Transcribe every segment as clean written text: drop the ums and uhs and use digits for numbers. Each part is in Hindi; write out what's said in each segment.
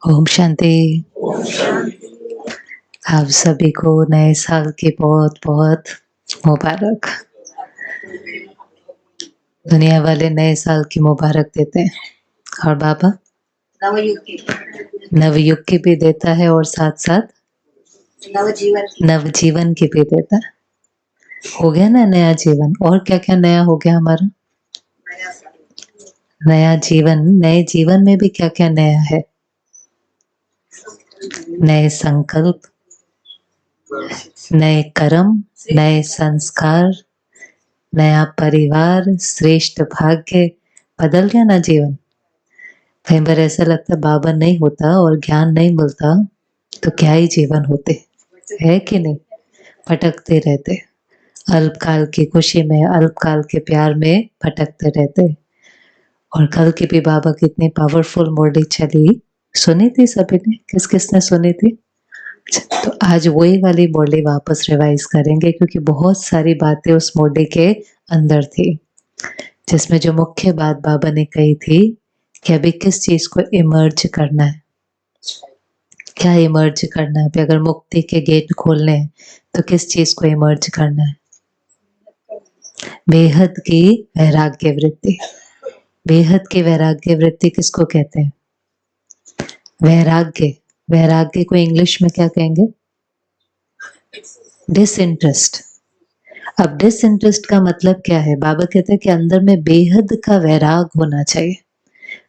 ओम शांति। आप सभी को नए साल की बहुत बहुत मुबारक। दुनिया वाले नए साल की मुबारक देते हैं और बाबा नवयुग की भी देता है और साथ साथ नवजीवन की भी देता है। हो गया ना नया जीवन। और क्या क्या नया हो गया हमारा? नया जीवन। नए जीवन में भी क्या क्या नया है? नए संकल्प, नए कर्म, नए संस्कार, नया परिवार, श्रेष्ठ भाग्य। बदल गया ना जीवन। कई बार ऐसा लगता है बाबा नहीं होता और ज्ञान नहीं मिलता तो क्या ही जीवन होते, है कि नहीं? भटकते रहते, अल्पकाल की खुशी में, अल्पकाल के प्यार में भटकते रहते। और कल की भी बाबा कितनी पावरफुल मुरली चली, सुनी थी सभी ने? किस किसने सुनी थी? तो आज वही वाली मुरली वापस रिवाइज करेंगे क्योंकि बहुत सारी बातें उस मुरली के अंदर थी, जिसमें जो मुख्य बात बाबा ने कही थी कि अभी किस चीज को इमर्ज करना है। क्या इमर्ज करना है? अगर मुक्ति के गेट खोलने हैं तो किस चीज को इमर्ज करना है? बेहद की वैराग्य वृत्ति। बेहद की वैराग्य वृत्ति किसको कहते हैं? वैराग्य। वैराग्य को इंग्लिश में क्या कहेंगे? डिसइंटरेस्ट। अब डिसइंटरेस्ट का मतलब क्या है? बाबा कहते हैं कि अंदर में बेहद का वैराग होना चाहिए,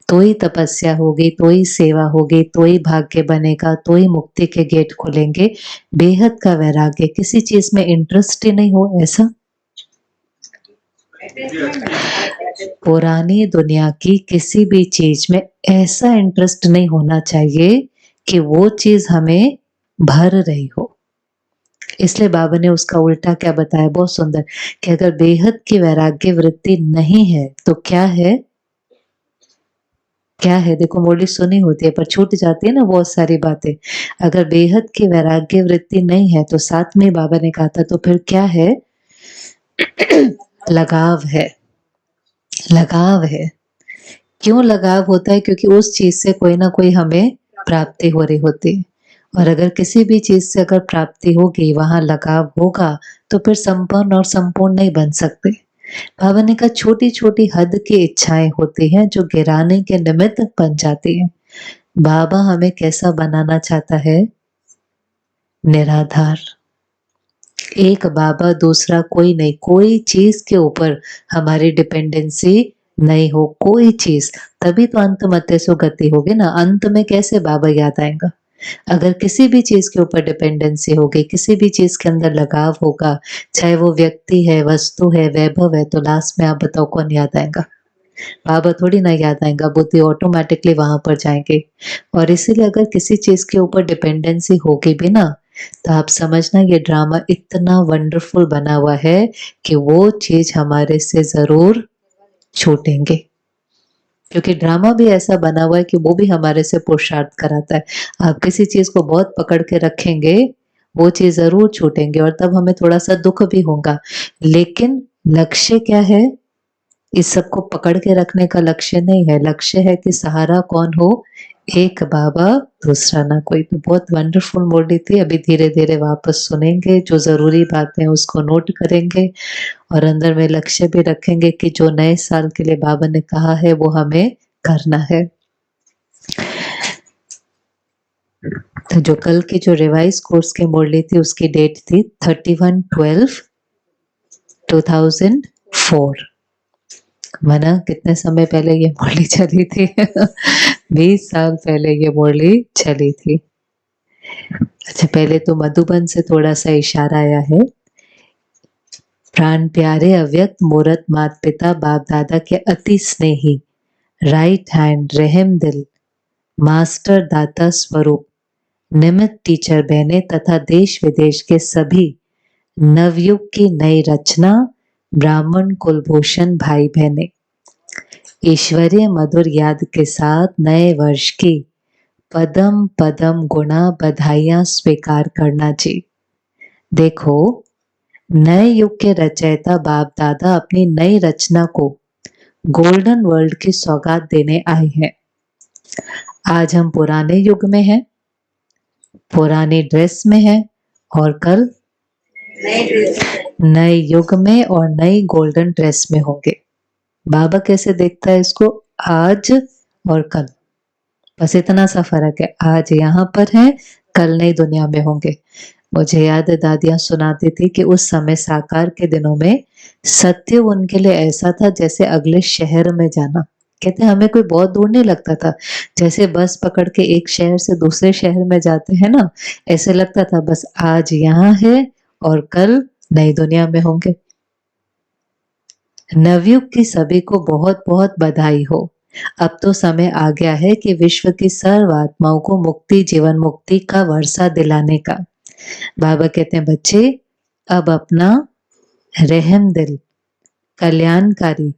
तो ही तपस्या होगी, तो ही सेवा होगी, तो ही भाग्य बनेगा, तो ही मुक्ति के गेट खुलेंगे। बेहद का वैराग्य, किसी चीज में इंटरेस्ट ही नहीं हो ऐसा। पुरानी दुनिया की किसी भी चीज में ऐसा इंटरेस्ट नहीं होना चाहिए कि वो चीज हमें भर रही हो। इसलिए बाबा ने उसका उल्टा क्या बताया, बहुत सुंदर, कि अगर बेहद की वैराग्य वृत्ति नहीं है तो क्या है? क्या है? देखो मुरली सुनी होती है पर छूट जाती है ना बहुत सारी बातें। अगर बेहद की वैराग्य वृत्ति नहीं है तो साथ में बाबा ने कहा था तो फिर क्या है? लगाव है। लगाव है। क्यों लगाव होता है? क्योंकि उस चीज से कोई ना कोई हमें प्राप्ति हो रही होती है, और अगर किसी भी चीज से अगर प्राप्ति होगी, वहां लगाव होगा तो फिर संपन्न और संपूर्ण नहीं बन सकते। बाबा ने कहा छोटी छोटी हद की इच्छाएं होती हैं जो गिराने के निमित्त बन जाती हैं। बाबा हमें कैसा बनाना चाहता है? निराधार। एक बाबा, दूसरा कोई नहीं। कोई चीज के ऊपर हमारी डिपेंडेंसी नहीं हो, कोई चीज। तभी तो अंत मते सो गति होगी ना। अंत में कैसे बाबा याद आएगा? अगर किसी भी चीज के ऊपर डिपेंडेंसी होगी, किसी भी चीज के अंदर लगाव होगा, चाहे वो व्यक्ति है, वस्तु है, वैभव है, तो लास्ट में आप बताओ कौन याद आएगा? बाबा थोड़ी ना याद आएगा, बुद्धि ऑटोमेटिकली वहां पर जाएंगे। और इसीलिए अगर किसी चीज के ऊपर डिपेंडेंसी होगी भी ना, तो आप समझना ये ड्रामा इतना वंडरफुल बना हुआ है कि वो चीज हमारे से जरूर छूटेंगे। क्योंकि ड्रामा भी ऐसा बना हुआ है कि वो भी हमारे से पुरुषार्थ कराता है। आप किसी चीज को बहुत पकड़ के रखेंगे, वो चीज जरूर छूटेंगे और तब हमें थोड़ा सा दुख भी होगा। लेकिन लक्ष्य क्या है? इस सबको पकड़ के रखने का लक्ष्य नहीं है। लक्ष्य है कि सहारा कौन हो? एक बाबा, दूसरा ना कोई। तो बहुत वंडरफुल मुरली थी। अभी धीरे धीरे वापस सुनेंगे, जो जरूरी बातें हैं उसको नोट करेंगे और अंदर में लक्ष्य भी रखेंगे कि जो नए साल के लिए बाबा ने कहा है वो हमें करना है। तो जो कल की जो रिवाइज कोर्स की मुरली थी उसकी डेट थी 31/12/2004। माना कितने समय पहले ये मुरली चली थी? 20 साल पहले ये मुरली चली थी। अच्छा, पहले तो मधुबन से थोड़ा सा इशारा आया है। प्राण प्यारे अव्यक्त मूर्त मात पिता बाप दादा के अति स्नेही, राइट हैंड रहम दिल, मास्टर दाता स्वरूप, निमित्त टीचर बहने तथा देश विदेश के सभी नवयुग की नई रचना ब्राह्मण कुलभूषण भाई बहने, ईश्वरीय मधुर याद के साथ नए वर्ष की पदम पदम गुणा बधाइयां स्वीकार करना जी। देखो, नए युग के रचयिता बाप दादा अपनी नई रचना को गोल्डन वर्ल्ड की सौगात देने आए हैं। आज हम पुराने युग में हैं, पुरानी ड्रेस में हैं और कल नए युग में और नई गोल्डन ड्रेस में होंगे। बाबा कैसे देखता है इसको? आज और कल, बस इतना सा फर्क है। आज यहाँ पर है, कल नई दुनिया में होंगे। मुझे याद है दादियां सुनाती थी कि उस समय साकार के दिनों में सत्य उनके लिए ऐसा था जैसे अगले शहर में जाना। कहते हैं हमें कोई बहुत दूर नहीं लगता था, जैसे बस पकड़ के एक शहर से दूसरे शहर में जाते हैं ना, ऐसे लगता था बस आज यहाँ है और कल नई दुनिया में होंगे। नवयुग की सभी को बहुत बहुत बधाई हो। अब तो समय आ गया है कि विश्व की सर्व आत्माओं को मुक्ति, जीवन मुक्ति का वर्षा दिलाने का। बाबा कहते हैं बच्चे, अब अपना रहम दिल, कल्याणकारी,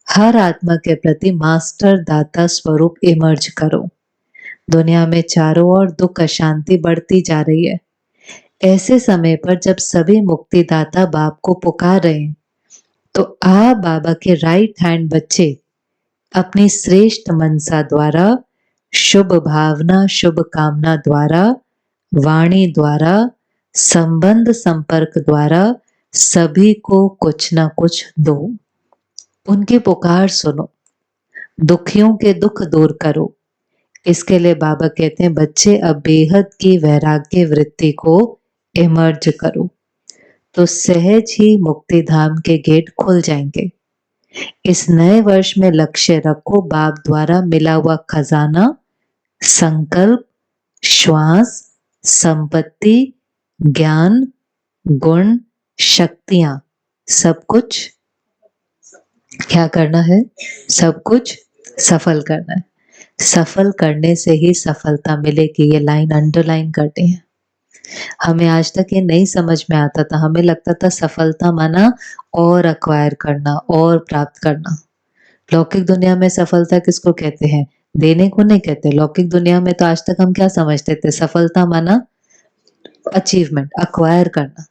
हर आत्मा के प्रति मास्टर दाता स्वरूप इमर्ज करो। दुनिया में चारों ओर दुख अशांति बढ़ती जा रही है। ऐसे समय पर जब सभी मुक्तिदाता बाप को पुकार रहे हैं, तो आप बाबा के राइट हैंड बच्चे अपनी श्रेष्ठ मनसा द्वारा, शुभ भावना, शुभ कामना द्वारा, वाणी द्वारा, संबंध संपर्क द्वारा सभी को कुछ ना कुछ दो। उनकी पुकार सुनो, दुखियों के दुख दूर करो। इसके लिए बाबा कहते हैं बच्चे अब बेहद की वैराग्य वृत्ति को इमर्ज करो, तो सहज ही मुक्ति धाम के गेट खुल जाएंगे। इस नए वर्ष में लक्ष्य रखो बाप द्वारा मिला हुआ खजाना, संकल्प, श्वास, संपत्ति, ज्ञान, गुण, शक्तियां, सब कुछ क्या करना है? सब कुछ सफल करना है। सफल करने से ही सफलता मिलेगी। ये लाइन अंडरलाइन करते हैं। हमें आज तक ये नहीं समझ में आता था, हमें लगता था सफलता माना और अक्वायर करना और प्राप्त करना। लौकिक दुनिया में सफलता किसको कहते हैं? देने को नहीं कहते। लौकिक दुनिया में तो आज तक हम क्या समझते थे? सफलता माना अचीवमेंट, अक्वायर करना,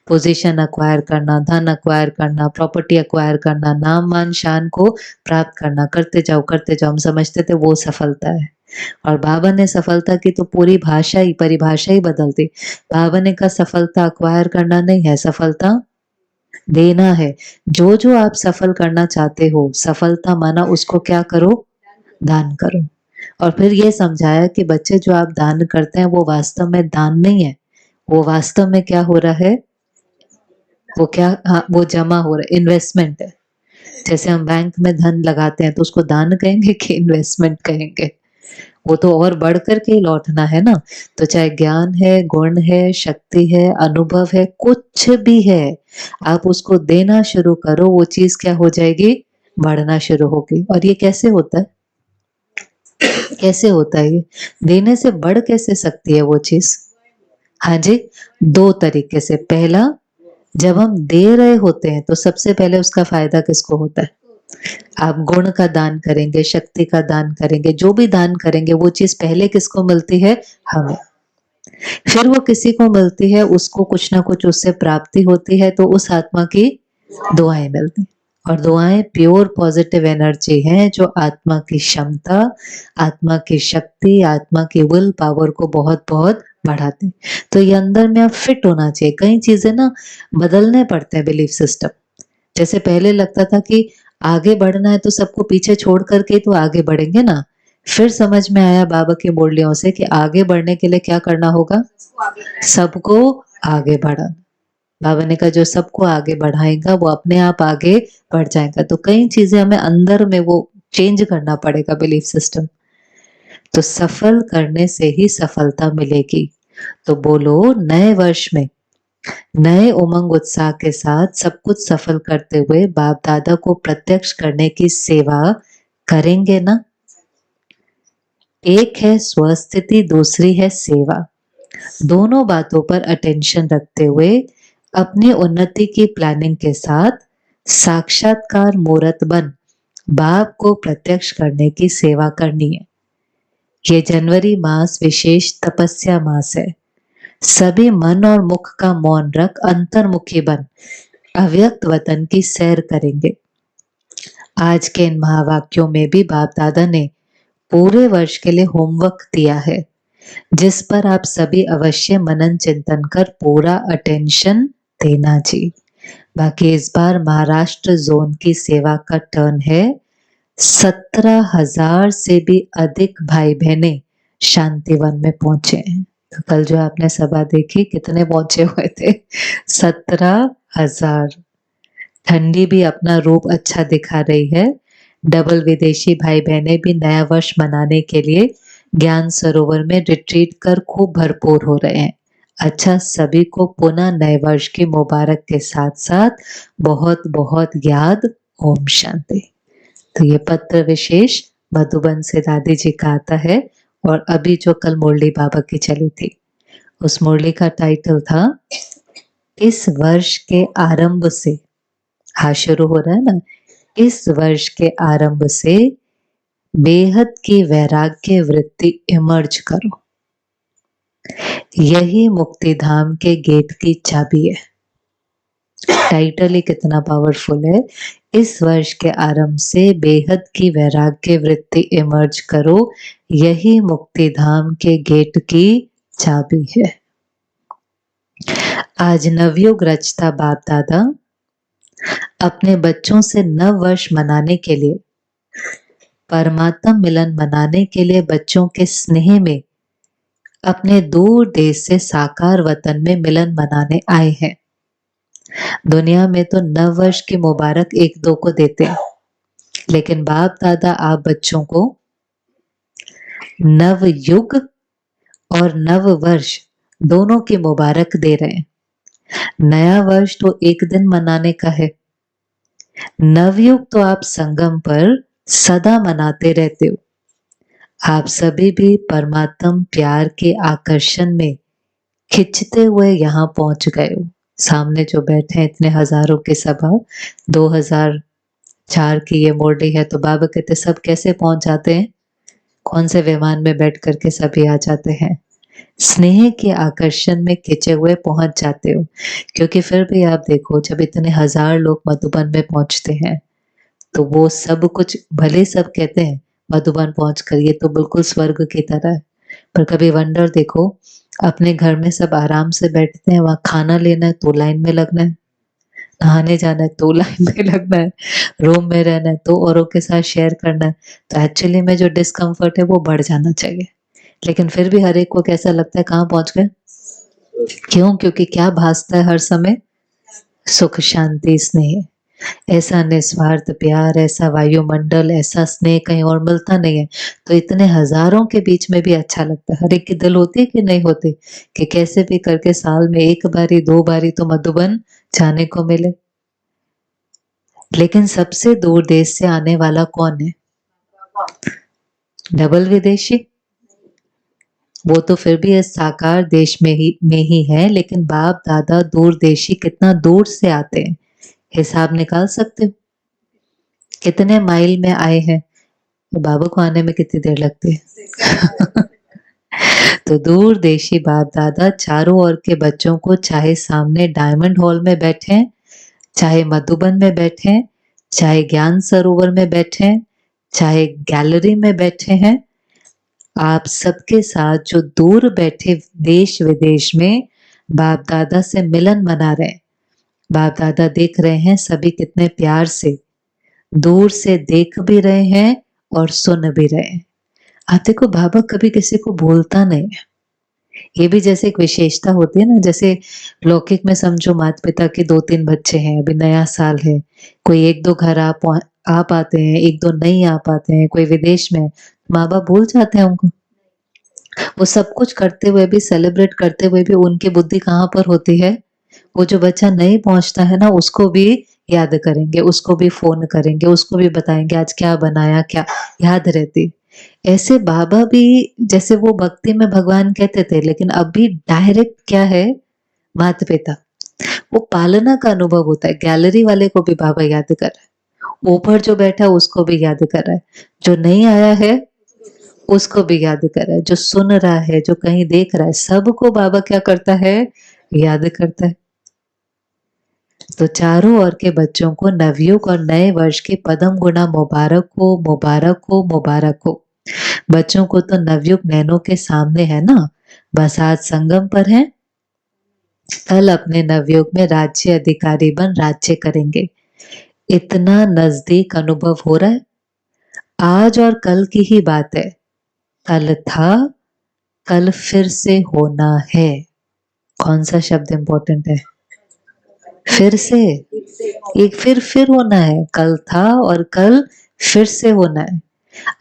पोजीशन अक्वायर करना, धन अक्वायर करना, प्रॉपर्टी अक्वायर करना, नाम मान शान को प्राप्त करना। करते जाओ करते जाओ, हम समझते थे वो सफलता है। और बाबा ने सफलता की तो पूरी भाषा ही, परिभाषा ही बदल दी। बाबा ने कहा सफलता अक्वायर करना नहीं है, सफलता देना है। जो जो आप सफल करना चाहते हो, सफलता माना उसको क्या करो? दान करो। और फिर ये समझाया कि बच्चे जो आप दान करते हैं वो वास्तव में दान नहीं है, वो वास्तव में क्या हो रहा है? वो क्या, हाँ, वो जमा हो रहा है, इन्वेस्टमेंट है। जैसे हम बैंक में धन लगाते हैं तो उसको दान कहेंगे कि इन्वेस्टमेंट कहेंगे? वो तो और बढ़ कर के ही लौटना है ना। तो चाहे ज्ञान है, गुण है, शक्ति है, अनुभव है, कुछ भी है, आप उसको देना शुरू करो, वो चीज क्या हो जाएगी? बढ़ना शुरू होगी। और ये कैसे होता है? कैसे होता है ये? देने से बढ़ कैसे सकती है वो चीज? हाँ जी, दो तरीके से। पहला, जब हम दे रहे होते हैं तो सबसे पहले उसका फायदा किसको होता है? आप गुण का दान करेंगे, शक्ति का दान करेंगे, जो भी दान करेंगे वो चीज पहले किसको मिलती है? हमें। फिर वो किसी को मिलती है, उसको कुछ ना कुछ उससे प्राप्ति होती है, तो उस आत्मा की दुआएं मिलती हैं। और दुआएं प्योर पॉजिटिव एनर्जी है जो आत्मा की क्षमता, आत्मा की शक्ति, आत्मा की विल पावर को बहुत बहुत बढ़ाते हैं। तो ये अंदर में आप फिट होना चाहिए। कई चीजें ना बदलने पड़ते हैं, बिलीफ सिस्टम। जैसे पहले लगता था कि आगे बढ़ना है तो सबको पीछे छोड़ करके तो आगे बढ़ेंगे ना। फिर समझ में आया बाबा की मुरलियों से कि आगे बढ़ने के लिए क्या करना होगा? सबको आगे बढ़ाना। बाबा ने कहा जो सबको आगे बढ़ाएगा वो अपने आप आगे बढ़ जाएगा। तो कई चीजें हमें अंदर में वो चेंज करना पड़ेगा, बिलीफ सिस्टम। तो सफल करने से ही सफलता मिलेगी। तो बोलो, नए वर्ष में नए उमंग उत्साह के साथ सब कुछ सफल करते हुए बाप दादा को प्रत्यक्ष करने की सेवा करेंगे ना? एक है स्वस्थिति, दूसरी है सेवा। दोनों बातों पर अटेंशन रखते हुए अपनी उन्नति की प्लानिंग के साथ साक्षात्कार मूर्त बन बाप को प्रत्यक्ष करने की सेवा करनी है। ये जनवरी मास विशेष तपस्या मास है। सभी मन और मुख का मौन रख अंतर्मुखी बन अव्यक्त वतन की सैर करेंगे। आज के इन महावाक्यों में भी बाप दादा ने पूरे वर्ष के लिए होमवर्क दिया है, जिस पर आप सभी अवश्य मनन चिंतन कर पूरा अटेंशन देना जी। बाकी इस बार महाराष्ट्र जोन की सेवा का टर्न है। 17,000 से भी अधिक भाई बहनें शांतिवन में पहुंचे हैं। तो कल जो आपने सभा देखी, कितने पहुंचे हुए थे? 17,000। ठंडी भी अपना रूप अच्छा दिखा रही है। डबल विदेशी भाई बहनें भी नया वर्ष मनाने के लिए ज्ञान सरोवर में रिट्रीट कर खूब भरपूर हो रहे हैं। अच्छा, सभी को पुनः नए वर्ष की मुबारक के साथ साथ बहुत बहुत याद। ओम शांति। तो ये पत्र विशेष मधुबन से दादी जी का आता है। और अभी जो कल मुरली बाबा की चली थी, उस मुरली का टाइटल था इस वर्ष के आरंभ से। हाँ, शुरू हो रहा है ना, इस वर्ष के आरंभ से बेहद की वैराग्य वृत्ति इमर्ज करो, यही मुक्ति धाम के गेट की चाबी है। टाइटल ही कितना पावरफुल है। इस वर्ष के आरंभ से बेहद की वैराग्य वृत्ति इमर्ज करो, यही मुक्ति धाम के गेट की चाबी है। आज नवयुग रचता बाप दादा अपने बच्चों से नव वर्ष मनाने के लिए, परमात्मा मिलन मनाने के लिए बच्चों के स्नेह में अपने दूर देश से साकार वतन में मिलन मनाने आए हैं। दुनिया में तो नव वर्ष की मुबारक एक दो को देते हैं, लेकिन बाप दादा आप बच्चों को नव युग और नव वर्ष दोनों की मुबारक दे रहे हैं। नया वर्ष तो एक दिन मनाने का है, नवयुग तो आप संगम पर सदा मनाते रहते हो। आप सभी भी परमात्म प्यार के आकर्षण में खिंचते हुए यहाँ पहुंच गए हो। सामने जो बैठे हैं इतने हजारों की सभा, 2004 की ये मुरली है, तो बाबा कहते सब कैसे पहुंच जाते हैं? कौन से विमान में बैठ करके सभी आ जाते हैं? स्नेह के आकर्षण में खिंचे हुए पहुंच जाते हो। क्योंकि फिर भी आप देखो, जब इतने हजार लोग मधुबन में पहुंचते हैं, तो वो सब कुछ, भले सब कहते हैं मधुबन पहुंचकर ये तो बिल्कुल स्वर्ग की तरह है, पर कभी वंडर देखो, अपने घर में सब आराम से बैठते हैं, वहां खाना लेना है तो लाइन में लगना है, नहाने जाना है तो लाइन में लगना है, रूम में रहना है तो औरों के साथ शेयर करना है। तो एक्चुअली में जो डिस्कम्फर्ट है वो बढ़ जाना चाहिए, लेकिन फिर भी हर एक को कैसा लगता है कहाँ पहुंच गए? क्यों? क्योंकि क्या भासता है हर समय? सुख शांति स्नेह। ऐसा निस्वार्थ प्यार, ऐसा वायुमंडल, ऐसा स्नेह कहीं और मिलता नहीं है। तो इतने हजारों के बीच में भी अच्छा लगता है। हर एक की दिल होती है कि नहीं होती, कि कैसे भी करके साल में एक बारी दो बारी तो मधुबन जाने को मिले। लेकिन सबसे दूर देश से आने वाला कौन है? डबल विदेशी। वो तो फिर भी इस साकार देश में ही है, लेकिन बाप दादा दूर देशी कितना दूर से आते हैं, हिसाब निकाल सकते हो? कितने माइल में आए हैं? तो बाबा को आने में कितनी देर लगती है? तो दूर देशी बाप दादा चारों ओर के बच्चों को, चाहे सामने डायमंड हॉल में बैठे, चाहे मधुबन में बैठे, चाहे ज्ञान सरोवर में बैठे, चाहे गैलरी में बैठे हैं, आप सबके साथ जो दूर बैठे देश विदेश में बाप दादा से मिलन मना रहे हैं, बाप दादा देख रहे हैं सभी कितने प्यार से दूर से देख भी रहे हैं और सुन भी रहे हैं। आप देखो, बाबा कभी किसी को भूलता नहीं है। ये भी जैसे एक विशेषता होती है ना, जैसे लौकिक में समझो माता पिता के 2-3 बच्चे हैं, अभी नया साल है, कोई एक दो घर आ पाते हैं, एक दो नहीं आ पाते हैं, कोई विदेश में, माँ बाप भूल जाते हैं उनको। वो सब कुछ करते हुए भी, सेलिब्रेट करते हुए भी, उनकी बुद्धि कहाँ पर होती है? वो जो बच्चा नहीं पहुंचता है ना, उसको भी याद करेंगे, उसको भी फोन करेंगे, उसको भी बताएंगे आज क्या बनाया, क्या याद रहती। ऐसे बाबा भी, जैसे वो भक्ति में भगवान कहते थे, लेकिन अभी डायरेक्ट क्या है? माता पिता। वो पालना का अनुभव होता है। गैलरी वाले को भी बाबा याद कर रहा है, ऊपर जो बैठा है उसको भी याद कर रहा है, जो नहीं आया है उसको भी याद कर रहा है, जो सुन रहा है, जो कहीं देख रहा है, सबको बाबा क्या करता है? याद करता है। तो चारों ओर के बच्चों को नवयुग और नए वर्ष की पदम गुणा मुबारक हो, मुबारक हो, मुबारक हो। बच्चों को तो नवयुग नैनों के सामने है ना, बस आज संगम पर है, कल अपने नवयुग में राज्य अधिकारी बन राज्य करेंगे। इतना नजदीक अनुभव हो रहा है। आज और कल की ही बात है। कल था, कल फिर से होना है। कौन सा शब्द इंपॉर्टेंट है? फिर से। एक फिर होना है। कल था और कल फिर से होना है।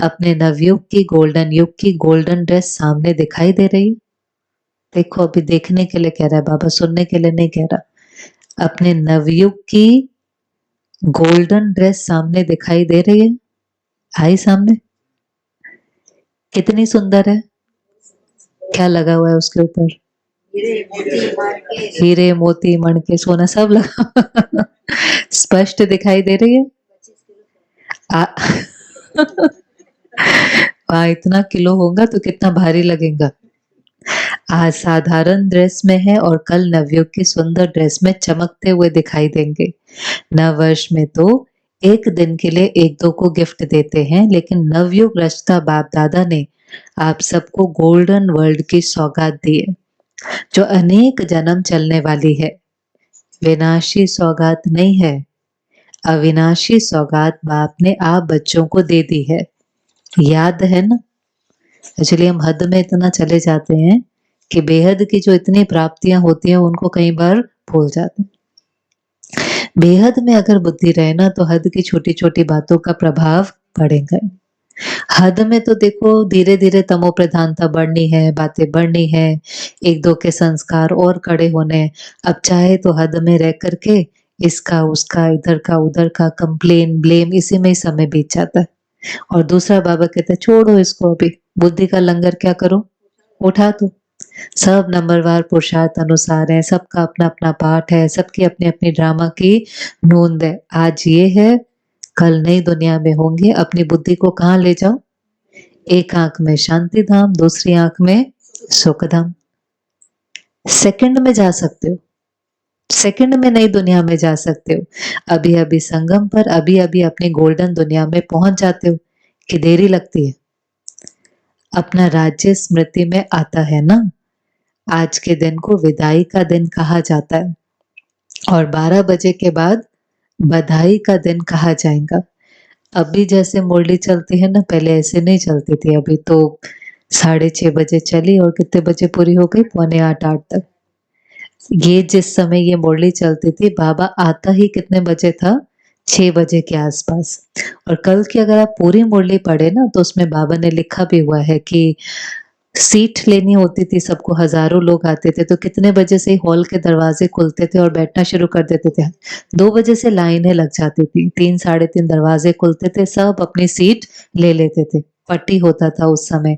अपने नवयुग की गोल्डन युग की गोल्डन ड्रेस सामने दिखाई दे रही है। देखो अभी देखने के लिए कह रहा है बाबा, सुनने के लिए नहीं कह रहा। अपने नवयुग की गोल्डन ड्रेस सामने दिखाई दे रही है। आई सामने, कितनी सुंदर है। क्या लगा हुआ है उसके ऊपर? हीरे मोती मणके सोना सब लगा स्पष्ट दिखाई दे रही है। आ, इतना किलो होगा तो कितना भारी लगेगा। आज साधारण ड्रेस में है और कल नवयुग की सुंदर ड्रेस में चमकते हुए दिखाई देंगे। नव वर्ष में तो एक दिन के लिए एक दो को गिफ्ट देते हैं, लेकिन नवयुग रचता बाप दादा ने आप सबको गोल्डन वर्ल्ड की सौगात दी है, जो अनेक जन्म चलने वाली है। विनाशी सौगात नहीं है, अविनाशी सौगात बाप ने आप बच्चों को दे दी है। याद है ना? एक्चुअली हम हद में इतना चले जाते हैं कि बेहद की जो इतनी प्राप्तियां होती हैं उनको कई बार भूल जाते हैं। बेहद में अगर बुद्धि रहे ना तो हद की छोटी छोटी बातों का प्रभाव पड़ेगा। हद में तो देखो धीरे धीरे तमो प्रधानता बढ़नी है, बातें बढ़नी है, एक दो के संस्कार और कड़े होने। अब चाहे तो हद में रह करके इसका उसका इधर का उधर का कंप्लेन ब्लेम इसी में ही समय बीत जाता है। और दूसरा बाबा कहते हैं छोड़ो इसको, अभी बुद्धि का लंगर क्या करो, उठा दो। सब नंबरवार पुरुषार्थ अनुसार है, सबका अपना अपना पाठ है, सबकी अपनी अपनी ड्रामा की नोंद है। आज ये है, कल नई दुनिया में होंगे। अपनी बुद्धि को कहाँ ले जाओ? एक आंख में शांति धाम, दूसरी आंख में सुख धाम। सेकंड में जा सकते हो, सेकंड में नई दुनिया में जा सकते हो। अभी अभी संगम पर अभी अभी अपनी गोल्डन दुनिया में पहुंच जाते हो कि देरी लगती है। अपना राज्य स्मृति में आता है ना। आज के दिन को विदाई का दिन कहा जाता है और 12 बजे के बाद बधाई का दिन कहा जाएगा। अभी जैसे मुरली चलती है ना, पहले ऐसे नहीं चलती थी। अभी तो 6:30 बजे चली और कितने बजे पूरी हो गई? 7:45 8 तक। ये जिस समय ये मुरली चलती थी, बाबा आता ही कितने बजे था? 6 बजे के आसपास। और कल की अगर आप पूरी मुरली पढ़े ना तो उसमें बाबा ने लिखा भी हुआ है कि सीट लेनी होती थी सबको, हजारों लोग आते थे तो कितने बजे से हॉल के दरवाजे खुलते थे और बैठना शुरू कर देते थे। 2 बजे से लाइनें लग जाती थी, 3 साढ़े 3 दरवाजे खुलते थे, सब अपनी सीट ले लेते थे, पट्टी होता था उस समय।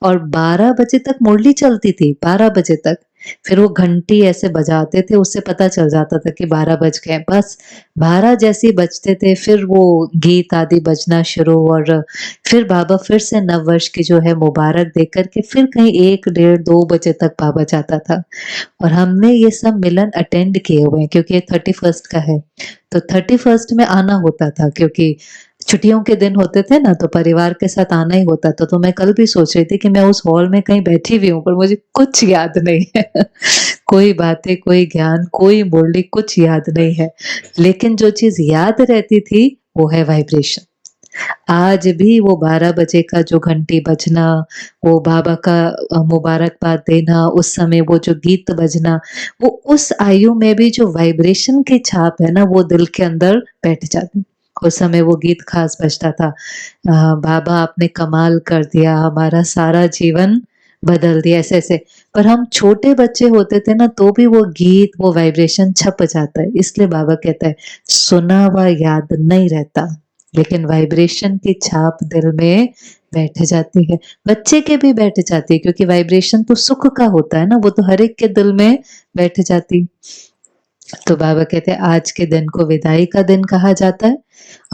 और 12 बजे तक मुरली चलती थी, 12 बजे तक। फिर वो घंटी ऐसे बजाते थे, उससे पता चल जाता था कि 12 बज गए। बस 12 जैसे ही बजते थे फिर वो गीत आदि बजना शुरू, और फिर बाबा फिर से नव वर्ष की जो है मुबारक दे करके फिर कहीं 1 डेढ़ 2 बजे तक बाबा जाता था। और हमने ये सब मिलन अटेंड किए हुए हैं क्योंकि ये 31st का है, तो 31st में आना होता था क्योंकि छुट्टियों के दिन होते थे ना, तो परिवार के साथ आना ही होता था। तो मैं कल भी सोच रही थी कि मैं उस हॉल में कहीं बैठी हुई हूँ पर मुझे कुछ याद नहीं है कोई बातें, कोई ज्ञान, कोई मुरली, कुछ याद नहीं है। लेकिन जो चीज याद रहती थी वो है वाइब्रेशन। आज भी वो 12 बजे का जो घंटी बजना, वो बाबा का मुबारकबाद देना, उस समय वो जो गीत बजना, वो उस आयु में भी जो वाइब्रेशन की छाप है ना वो दिल के अंदर बैठ जाती। उस समय वो गीत खास बजता था, बाबा आपने कमाल कर दिया, हमारा सारा जीवन बदल दिया, ऐसे ऐसे। पर हम छोटे बच्चे होते थे ना तो भी वो गीत, वो वाइब्रेशन छप जाता है। इसलिए बाबा कहता है सुना हुआ याद नहीं रहता, लेकिन वाइब्रेशन की छाप दिल में बैठ जाती है। बच्चे के भी बैठ जाती है क्योंकि वाइब्रेशन तो सुख का होता है ना, वो तो हर एक के दिल में बैठ जाती। तो बाबा कहते हैं आज के दिन को विदाई का दिन कहा जाता है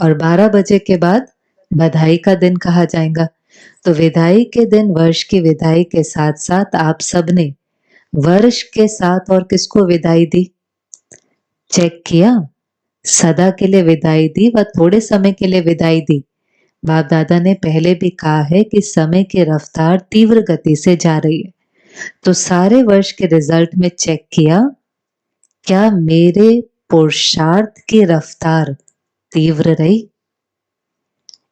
और 12 बजे के बाद बधाई का दिन कहा जाएगा। तो विदाई के दिन वर्ष की विदाई के साथ साथ आप सबने वर्ष के साथ और किसको विदाई दी? चेक किया? सदा के लिए विदाई दी व थोड़े समय के लिए विदाई दी। बाप दादा ने पहले भी कहा है कि समय की रफ्तार तीव्र गति से जा रही है। तो सारे वर्ष के रिजल्ट में चेक किया, क्या मेरे पुरुषार्थ की रफ्तार तीव्र रही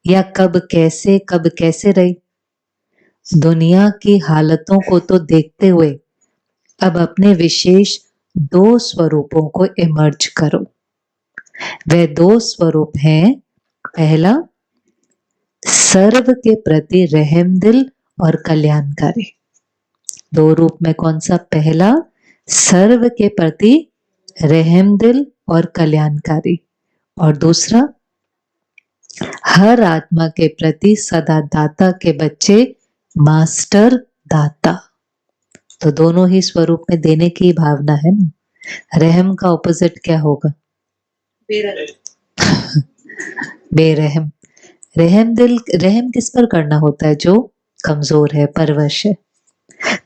या कब कैसे रही? दुनिया की हालतों को तो देखते हुए अब अपने विशेष 2 स्वरूपों को इमर्ज करो। वह 2 स्वरूप हैं, पहला सर्व के प्रति रहमदिल और कल्याणकारी। 2 रूप में कौन सा? पहला सर्व के प्रति रहमदिल और कल्याणकारी, और दूसरा हर आत्मा के प्रति सदा दाता के बच्चे, मास्टर दाता। तो दोनों ही स्वरूप में देने की भावना है ना। रहम का ऑपोजिट क्या होगा? बेरहम। रहम दिल, रहम किस पर करना होता है? जो कमजोर है, परवश है।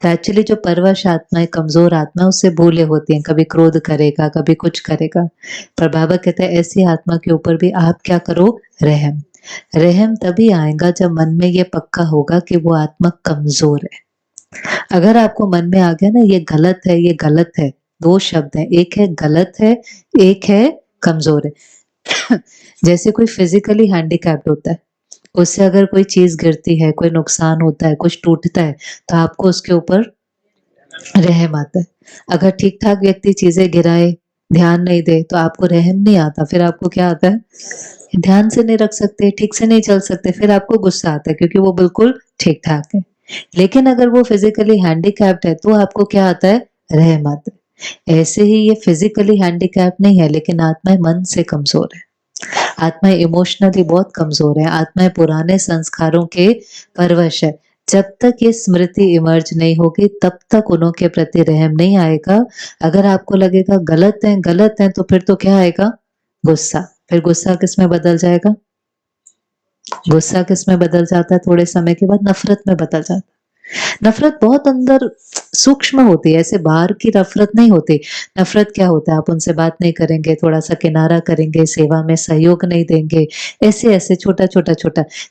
तो एक्चुअली जो परवश आत्मा है, कमजोर आत्मा, उससे भूले होती हैं, कभी क्रोध करेगा, कभी कुछ करेगा। पर बाबा कहते हैं ऐसी आत्मा के ऊपर भी आप क्या करो? रहम। रहम तभी आएगा जब मन में ये पक्का होगा कि वो आत्मा कमजोर है। अगर आपको मन में आ गया ना ये गलत है, ये गलत है, 2 शब्द हैं, एक है गलत है, एक है कमजोर है। जैसे कोई फिजिकली हैंडीकैप्ड होता है, उससे अगर कोई चीज गिरती है, कोई नुकसान होता है, कुछ टूटता है, तो आपको उसके ऊपर रहम आता है। अगर ठीक ठाक व्यक्ति चीजें गिराए, ध्यान नहीं दे, तो आपको रहम नहीं आता। फिर आपको क्या आता है? ध्यान से नहीं रख सकते, ठीक से नहीं चल सकते, फिर आपको गुस्सा आता है क्योंकि वो बिल्कुल ठीक ठाक है। लेकिन अगर वो फिजिकली हैंडीकैप्ड है तो आपको क्या आता है? रहम आता है। ऐसे ही ये फिजिकली हैंडीकैप्ड नहीं है, लेकिन आत्मा मन से कमजोर है, आत्माएं इमोशनली बहुत कमजोर है, आत्माएं पुराने संस्कारों के परवश है। जब तक ये स्मृति इमर्ज नहीं होगी तब तक उन्हों के प्रति रहम नहीं आएगा। अगर आपको लगेगा गलत है, तो फिर तो क्या आएगा? गुस्सा। फिर गुस्सा किस में बदल जाएगा? गुस्सा किस में बदल जाता है? थोड़े समय के बाद नफरत में बदल जाता है। नफरत बहुत अंदर सूक्ष्म होती है, ऐसे बाहर की नफरत नहीं होती। नफरत क्या होता है? आप उनसे बात नहीं करेंगे, थोड़ा सा किनारा करेंगे, सेवा में सहयोग नहीं देंगे, ऐसे ऐसे छोटा।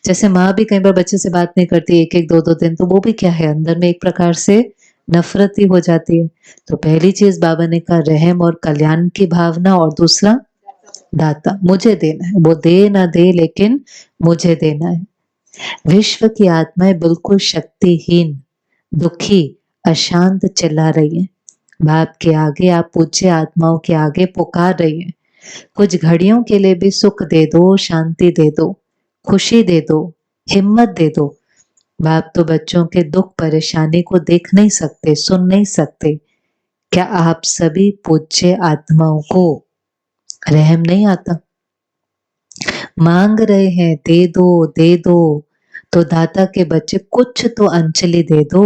जैसे माँ भी कई बार बच्चे से बात नहीं करती 1-1, 2-2 दिन, तो वो भी क्या है? अंदर में एक प्रकार से नफरत ही हो जाती है। तो पहली चीज बाबा ने कहा रहम और कल्याण की भावना, और दूसरा दाता, मुझे देना है। वो दे ना दे, लेकिन मुझे देना है। विश्व की आत्माएं बिल्कुल शक्तिहीन, दुखी, अशांत चिल्ला रही हैं। बाप के आगे, आप पूज्य आत्माओं के आगे पुकार रही हैं। कुछ घड़ियों के लिए भी सुख दे दो, शांति दे दो, खुशी दे दो, हिम्मत दे दो। बाप तो बच्चों के दुख परेशानी को देख नहीं सकते, सुन नहीं सकते। क्या आप सभी पूज्य आत्माओं को रहम नहीं आता? मांग रहे हैं, दे दो, तो दाता के बच्चे कुछ तो अंजलि दे दो।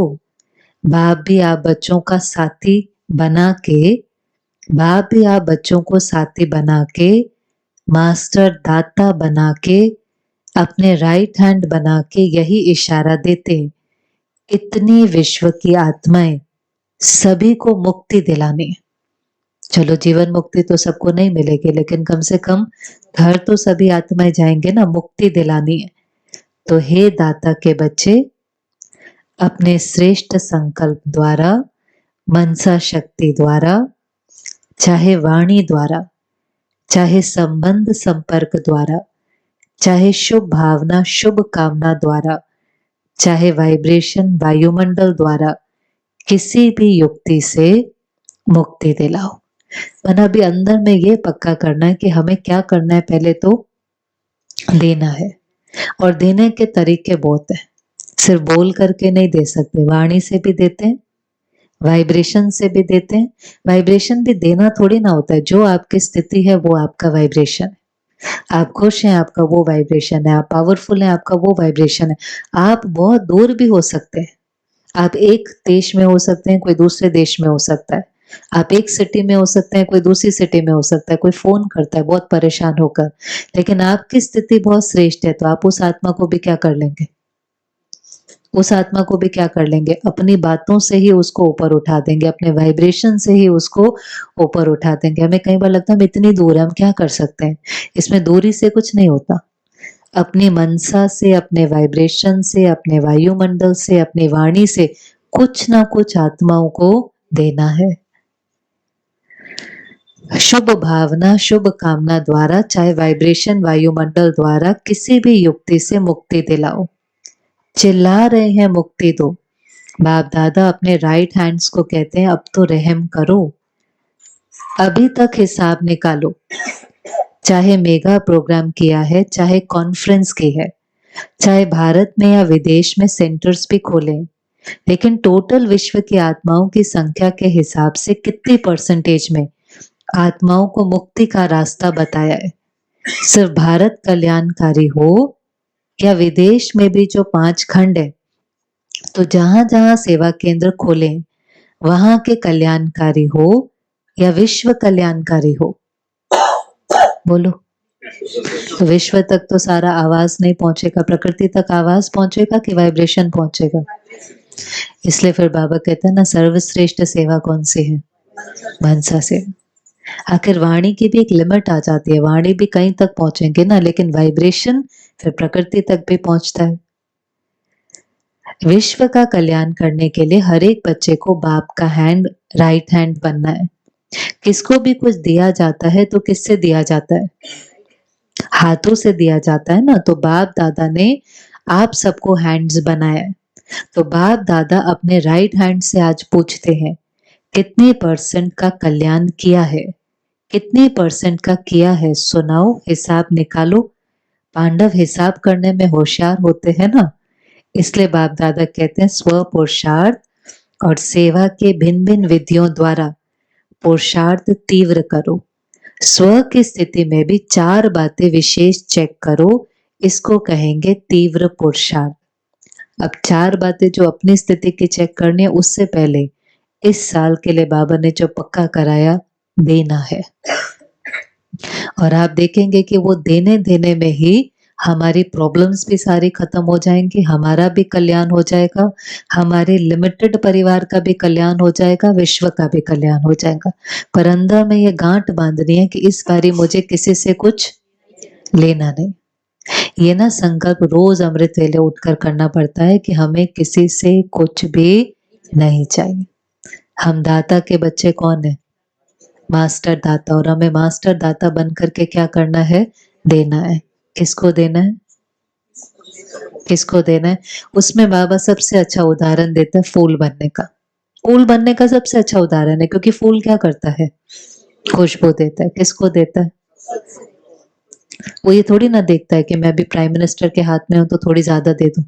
बाप भी आप बच्चों का साथी बना के, बाप भी आप बच्चों को साथी बना के, मास्टर दाता बना के, अपने राइट हैंड बना के यही इशारा देते हैं, इतनी विश्व की आत्माएं सभी को मुक्ति दिलानी है। चलो जीवन मुक्ति तो सबको नहीं मिलेगी, लेकिन कम से कम घर तो सभी आत्माएं जाएंगे ना, मुक्ति दिलानी है। तो हे दाता के बच्चे, अपने श्रेष्ठ संकल्प द्वारा, मनसा शक्ति द्वारा, चाहे वाणी द्वारा, चाहे संबंध संपर्क द्वारा, चाहे शुभ भावना शुभ कामना द्वारा, चाहे वाइब्रेशन वायुमंडल द्वारा, किसी भी युक्ति से मुक्ति दिलाओ। वरना भी अंदर में ये पक्का करना है कि हमें क्या करना है, पहले तो देना है। और देने के तरीके बहुत है, सिर्फ बोल करके नहीं दे सकते, वाणी से भी देते हैं, वाइब्रेशन से भी देते हैं। वाइब्रेशन भी देना थोड़ी ना होता है, जो आपकी स्थिति है वो आपका वाइब्रेशन है। आप खुश हैं, आपका वो वाइब्रेशन है। आप पावरफुल हैं, आपका वो वाइब्रेशन है। आप बहुत दूर भी हो सकते हैं, आप एक देश में हो सकते हैं, कोई दूसरे देश में हो सकता है। आप एक सिटी में हो सकते हैं, कोई दूसरी सिटी में हो सकता है। कोई फोन करता है बहुत परेशान होकर, लेकिन आपकी स्थिति बहुत श्रेष्ठ है, तो आप उस आत्मा को भी क्या कर लेंगे? उस आत्मा को भी क्या कर लेंगे? अपनी बातों से ही उसको ऊपर उठा देंगे, अपने वाइब्रेशन से ही उसको ऊपर उठा देंगे। हमें कई बार लगता है हम इतनी दूर है, हम क्या कर सकते हैं? इसमें दूरी से कुछ नहीं होता। अपनी मनसा से, अपने वाइब्रेशन से, अपने वायुमंडल से, अपनी वाणी से कुछ ना कुछ आत्माओं को देना है। शुभ भावना, शुभ कामना द्वारा, चाहे वाइब्रेशन वायुमंडल द्वारा, किसी भी युक्ति से मुक्ति दिलाओ। चिल्ला रहे हैं मुक्ति दो। बाप दादा अपने राइट हैंड्स को कहते हैं अब तो रहम करो, अभी तक हिसाब निकालो। चाहे मेगा प्रोग्राम किया है, चाहे कॉन्फ्रेंस की है, चाहे भारत में या विदेश में सेंटर्स भी खोले, लेकिन टोटल विश्व की आत्माओं की संख्या के हिसाब से कितनी परसेंटेज में आत्माओं को मुक्ति का रास्ता बताया है? सिर्फ भारत कल्याणकारी हो या विदेश में भी जो 5 खंड है, तो जहां जहां सेवा केंद्र खोले वहां के कल्याणकारी हो या विश्व कल्याणकारी हो, बोलो। तो विश्व तक तो सारा आवाज नहीं पहुंचेगा, प्रकृति तक आवाज पहुंचेगा कि वाइब्रेशन पहुंचेगा? इसलिए फिर बाबा कहते हैं ना, सर्वश्रेष्ठ सेवा कौन सी है? मनसा सेवा। आखिर वाणी की भी एक लिमिट आ जाती है, वाणी भी कहीं तक पहुंचेंगे ना, लेकिन वाइब्रेशन फिर प्रकृति तक भी पहुंचता है। विश्व का कल्याण करने के लिए हर एक बच्चे को बाप का हैंड, राइट हैंड बनना है। किसको भी कुछ दिया जाता है तो किससे दिया जाता है? हाथों से दिया जाता है ना। तो बाप दादा ने आप सबको हैंड्स बनाया है, तो बाप दादा अपने राइट हैंड से आज पूछते हैं कितने परसेंट का कल्याण किया है, कितने परसेंट का किया है? सुनाओ, हिसाब निकालो। पांडव हिसाब करने में होशियार होते हैं ना, इसलिए बाप दादा कहते हैं स्व पुरुषार्थ और सेवा के भिन्न भिन्न विधियों द्वारा पुरुषार्थ तीव्र करो। स्व की स्थिति में भी 4 बातें विशेष चेक करो, इसको कहेंगे तीव्र पुरुषार्थ। अब 4 बातें जो अपनी स्थिति की चेक करनी है, उससे पहले इस साल के लिए बाबा ने जो पक्का कराया, देना है। और आप देखेंगे कि वो देने देने में ही हमारी प्रॉब्लम्स भी सारी खत्म हो जाएंगी, हमारा भी कल्याण हो जाएगा, हमारे लिमिटेड परिवार का भी कल्याण हो जाएगा, विश्व का भी कल्याण हो जाएगा। पर अंदर में ये गांठ बांधनी है कि इस बारी मुझे किसी से कुछ लेना नहीं। ये ना संकल्प रोज अमृत वेले उठकर करना पड़ता है कि हमें किसी से कुछ भी नहीं चाहिए। हम दाता के बच्चे कौन है? मास्टर दाता। और हमें मास्टर दाता बन करके क्या करना है? देना है। किसको देना है? किसको देना है? उसमें बाबा सबसे अच्छा उदाहरण देता है फूल बनने का। फूल बनने का सबसे अच्छा उदाहरण है, क्योंकि फूल क्या करता है? खुशबू देता है। किसको देता है? वो ये थोड़ी ना देखता है कि मैं अभी प्राइम मिनिस्टर के हाथ में हूं तो थोड़ी ज्यादा दे दूं,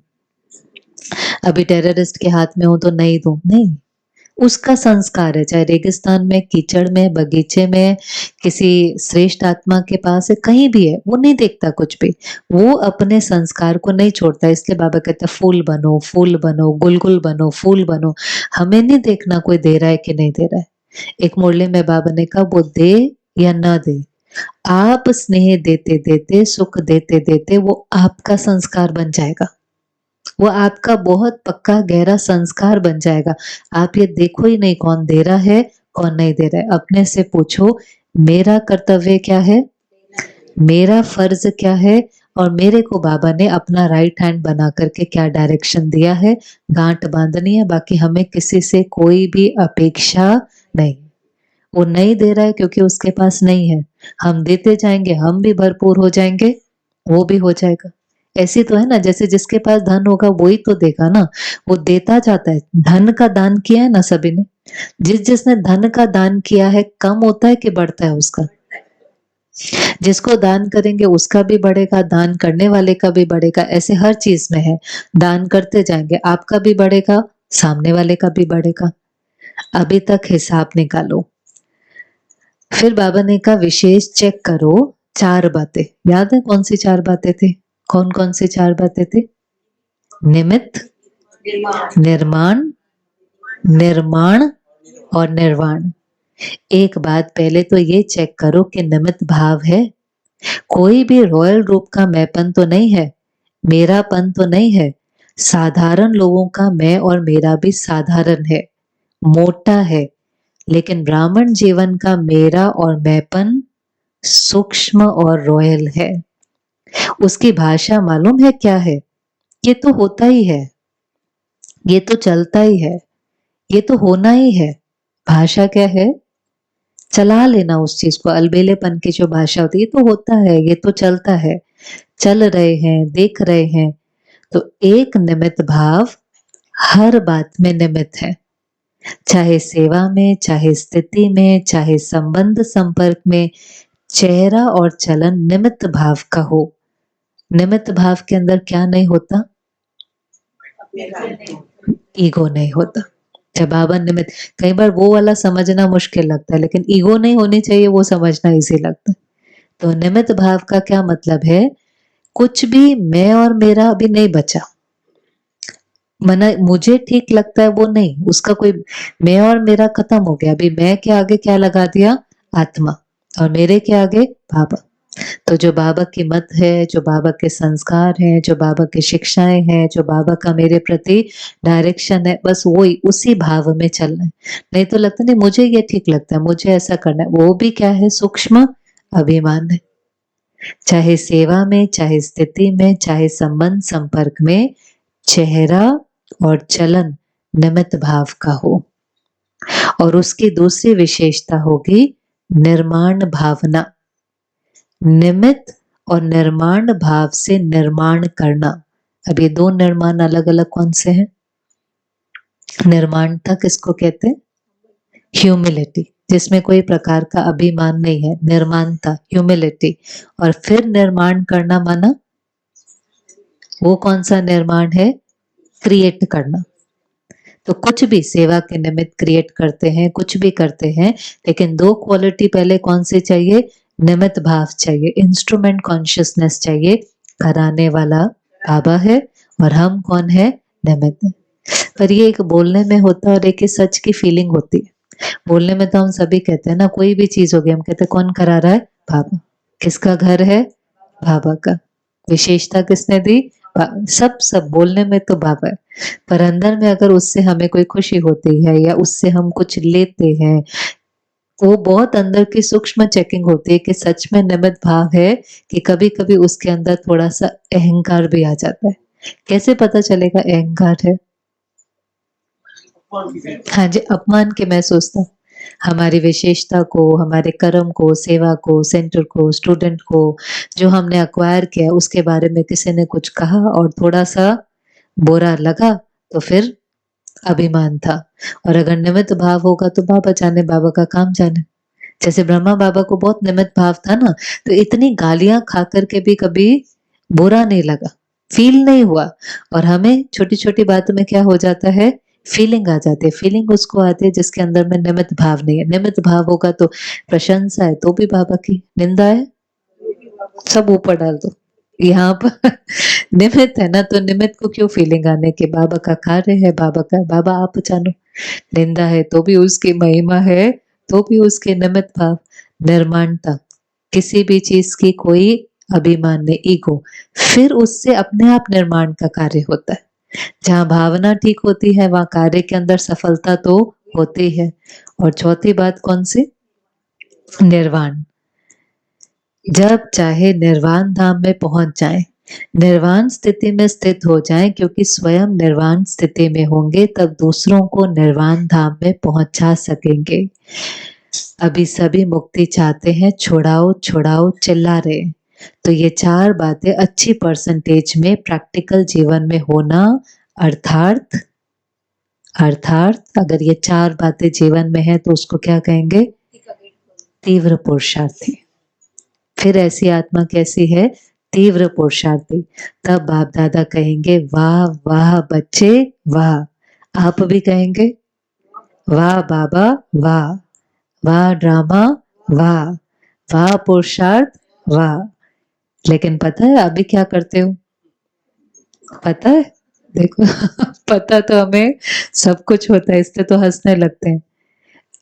अभी टेररिस्ट के हाथ में हूं तो नहीं दूं। नहीं, उसका संस्कार है। चाहे रेगिस्तान में, कीचड़ में, बगीचे में, किसी श्रेष्ठ आत्मा के पास है, कहीं भी है, वो नहीं देखता कुछ भी, वो अपने संस्कार को नहीं छोड़ता। इसलिए बाबा कहते हैं फूल बनो, फूल बनो, गुलगुल बनो, फूल बनो। हमें नहीं देखना कोई दे रहा है कि नहीं दे रहा है। एक मुरली में बाबा ने कहा वो दे या ना दे, आप स्नेह देते देते, सुख देते देते वो आपका संस्कार बन जाएगा, वो आपका बहुत पक्का गहरा संस्कार बन जाएगा। आप ये देखो ही नहीं कौन दे रहा है कौन नहीं दे रहा है। अपने से पूछो मेरा कर्तव्य क्या है, मेरा फर्ज क्या है, और मेरे को बाबा ने अपना राइट हैंड बना करके क्या डायरेक्शन दिया है। गांठ बांधनी है। बाकी हमें किसी से कोई भी अपेक्षा नहीं। वो नहीं दे रहा है क्योंकि उसके पास नहीं है, हम देते जाएंगे, हम भी भरपूर हो जाएंगे, वो भी हो जाएगा। ऐसी तो है ना, जैसे जिसके पास धन होगा वही तो देगा ना, वो देता जाता है। धन का दान किया है ना सभी ने, जिसने धन का दान किया है कम होता है कि बढ़ता है उसका? जिसको दान करेंगे उसका भी बढ़ेगा, दान करने वाले का भी बढ़ेगा। ऐसे हर चीज में है, दान करते जाएंगे आपका भी बढ़ेगा, सामने वाले का भी बढ़ेगा। अभी तक हिसाब निकालो। फिर बाबा ने कहा विशेष चेक करो 4 बातें। याद है कौन सी 4 बातें थी? कौन कौन सी 4 बातें थी? निमित्त, निर्माण, निर्माण और निर्वाण। एक बात पहले तो ये चेक करो कि निमित्त भाव है। कोई भी रॉयल रूप का मैंपन तो नहीं है, मेरापन तो नहीं है। साधारण लोगों का मैं और मेरा भी साधारण है, मोटा है, लेकिन ब्राह्मण जीवन का मेरा और मैंपन सूक्ष्म और रॉयल है। उसकी भाषा मालूम है क्या है? ये तो होता ही है, ये तो चलता ही है, ये तो होना ही है। भाषा क्या है? चला लेना उस चीज को, अलबेलेपन की जो भाषा होती है, ये तो होता है, ये तो चलता है, चल रहे हैं, देख रहे हैं। तो एक निमित्त भाव हर बात में निमित्त है, चाहे सेवा में, चाहे स्थिति में, चाहे संबंध संपर्क में। चेहरा और चलन निमित्त भाव का हो। निमित्त भाव के अंदर क्या नहीं होता? ईगो नहीं होता। जब बाबा निमित्त, कई बार वो वाला समझना मुश्किल लगता है, लेकिन ईगो नहीं होनी चाहिए, वो समझना इजी लगता है। तो निमित्त भाव का क्या मतलब है? कुछ भी मैं और मेरा अभी नहीं बचा। मना मुझे ठीक लगता है वो नहीं, उसका कोई मैं और मेरा खत्म हो गया। अभी मैं के आगे क्या लगा दिया? आत्मा। और मेरे के आगे बाबा। तो जो बाबा की मत है, जो बाबा के संस्कार हैं, जो बाबा की शिक्षाएं हैं, जो बाबा का मेरे प्रति डायरेक्शन है, बस वही उसी भाव में चलना है। नहीं तो लगता नहीं मुझे ये ठीक लगता है, मुझे ऐसा करना है, वो भी क्या है? सूक्ष्म अभिमान है। चाहे सेवा में, चाहे स्थिति में, चाहे संबंध संपर्क में, चेहरा और चलन निमित्त भाव का हो। और उसकी दूसरी विशेषता होगी निर्माण भावना। निमित्त और निर्माण भाव से निर्माण करना। अब ये दो निर्माण अलग अलग कौन से हैं? निर्माणता किसको कहते हैं? ह्यूमिलिटी, जिसमें कोई प्रकार का अभिमान नहीं है, निर्माणता, ह्यूमिलिटी। और फिर निर्माण करना माना, वो कौन सा निर्माण है? क्रिएट करना। तो कुछ भी सेवा के निमित्त क्रिएट करते हैं, कुछ भी करते हैं, लेकिन दो क्वालिटी पहले कौन सी चाहिए? निमित्त भाव चाहिए, इंस्ट्रूमेंट कॉन्शियसनेस चाहिए। कराने वाला बाबा है और हम कौन है? निमित्त है। पर ये एक बोलने में होता है और एक सच की फीलिंग होती है। बोलने में तो हम सभी कहते हैं ना, कोई भी चीज होगी हम कहते हैं कौन करा रहा है? बाबा। किसका घर है? बाबा का। विशेषता किसने दी? सब सब बोलने में तो बाबा है, पर अंदर में अगर उससे हमें कोई खुशी होती है या उससे हम कुछ लेते हैं, वो बहुत अंदर की सूक्ष्म चेकिंग होती है कि सच में निमित्त भाव है कि कभी कभी उसके अंदर थोड़ा सा अहंकार भी आ जाता है। कैसे पता चलेगा अहंकार है? हाँ जी, अपमान के मैं सोचता हूँ हमारी विशेषता को, हमारे कर्म को, सेवा को, सेंटर को, स्टूडेंट को, जो हमने अक्वायर किया उसके बारे में किसी ने कुछ कहा और थोड़ा सा बुरा लगा, तो फिर अभिमान था। और अगर निमित्त भाव होगा तो बाबा जाने, बाबा का काम जाने। जैसे ब्रह्मा बाबा को बहुत निमित्त भाव था ना, तो इतनी गालियां खा करके भी कभी बुरा नहीं लगा, फील नहीं हुआ। और हमें छोटी छोटी बातों में क्या हो जाता है? फीलिंग आ जाती है। फीलिंग उसको आती है जिसके अंदर में निमित्त भाव नहीं है। निमित्त भाव होगा तो प्रशंसा है तो भी बाबा की, निंदा है सब ऊपर डाल दो। यहाँ पर निमित्त है ना, तो निमित्त को क्यों फीलिंग आने के? बाबा का कार्य है, बाबा का, बाबा आप जानो। निंदा है तो भी उसकी महिमा है, तो भी उसके निमित्त भाव। निर्माणता, किसी भी चीज की कोई अभिमान नहीं, ईगो, फिर उससे अपने आप निर्माण का कार्य होता है। जहाँ भावना ठीक होती है वहां कार्य के अंदर सफलता तो होती है। और चौथी बात कौन सी? निर्वाण। जब चाहे निर्वाण धाम में पहुंच जाएं, निर्वाण स्थिति में स्थित हो जाएं, क्योंकि स्वयं निर्वाण स्थिति में होंगे तब दूसरों को निर्वाण धाम में पहुंचा सकेंगे। अभी सभी मुक्ति चाहते हैं, छुड़ाओ छुड़ाओ चिल्ला रहे हैं। तो ये चार बातें अच्छी परसेंटेज में प्रैक्टिकल जीवन में होना, अर्थात अर्थात अगर ये चार बातें जीवन में है तो उसको क्या कहेंगे? तीव्र पुरुषार्थी। फिर ऐसी आत्मा कैसी है? तीव्र पुरुषार्थी। तब बाप दादा कहेंगे वाह वाह बच्चे वाह। आप भी कहेंगे वाह बाबा वाह, वाह ड्रामा वाह, वाह पुरुषार्थ वाह। लेकिन पता है अभी क्या करते हो? पता है? देखो पता तो हमें सब कुछ होता है, इससे तो हंसने लगते हैं।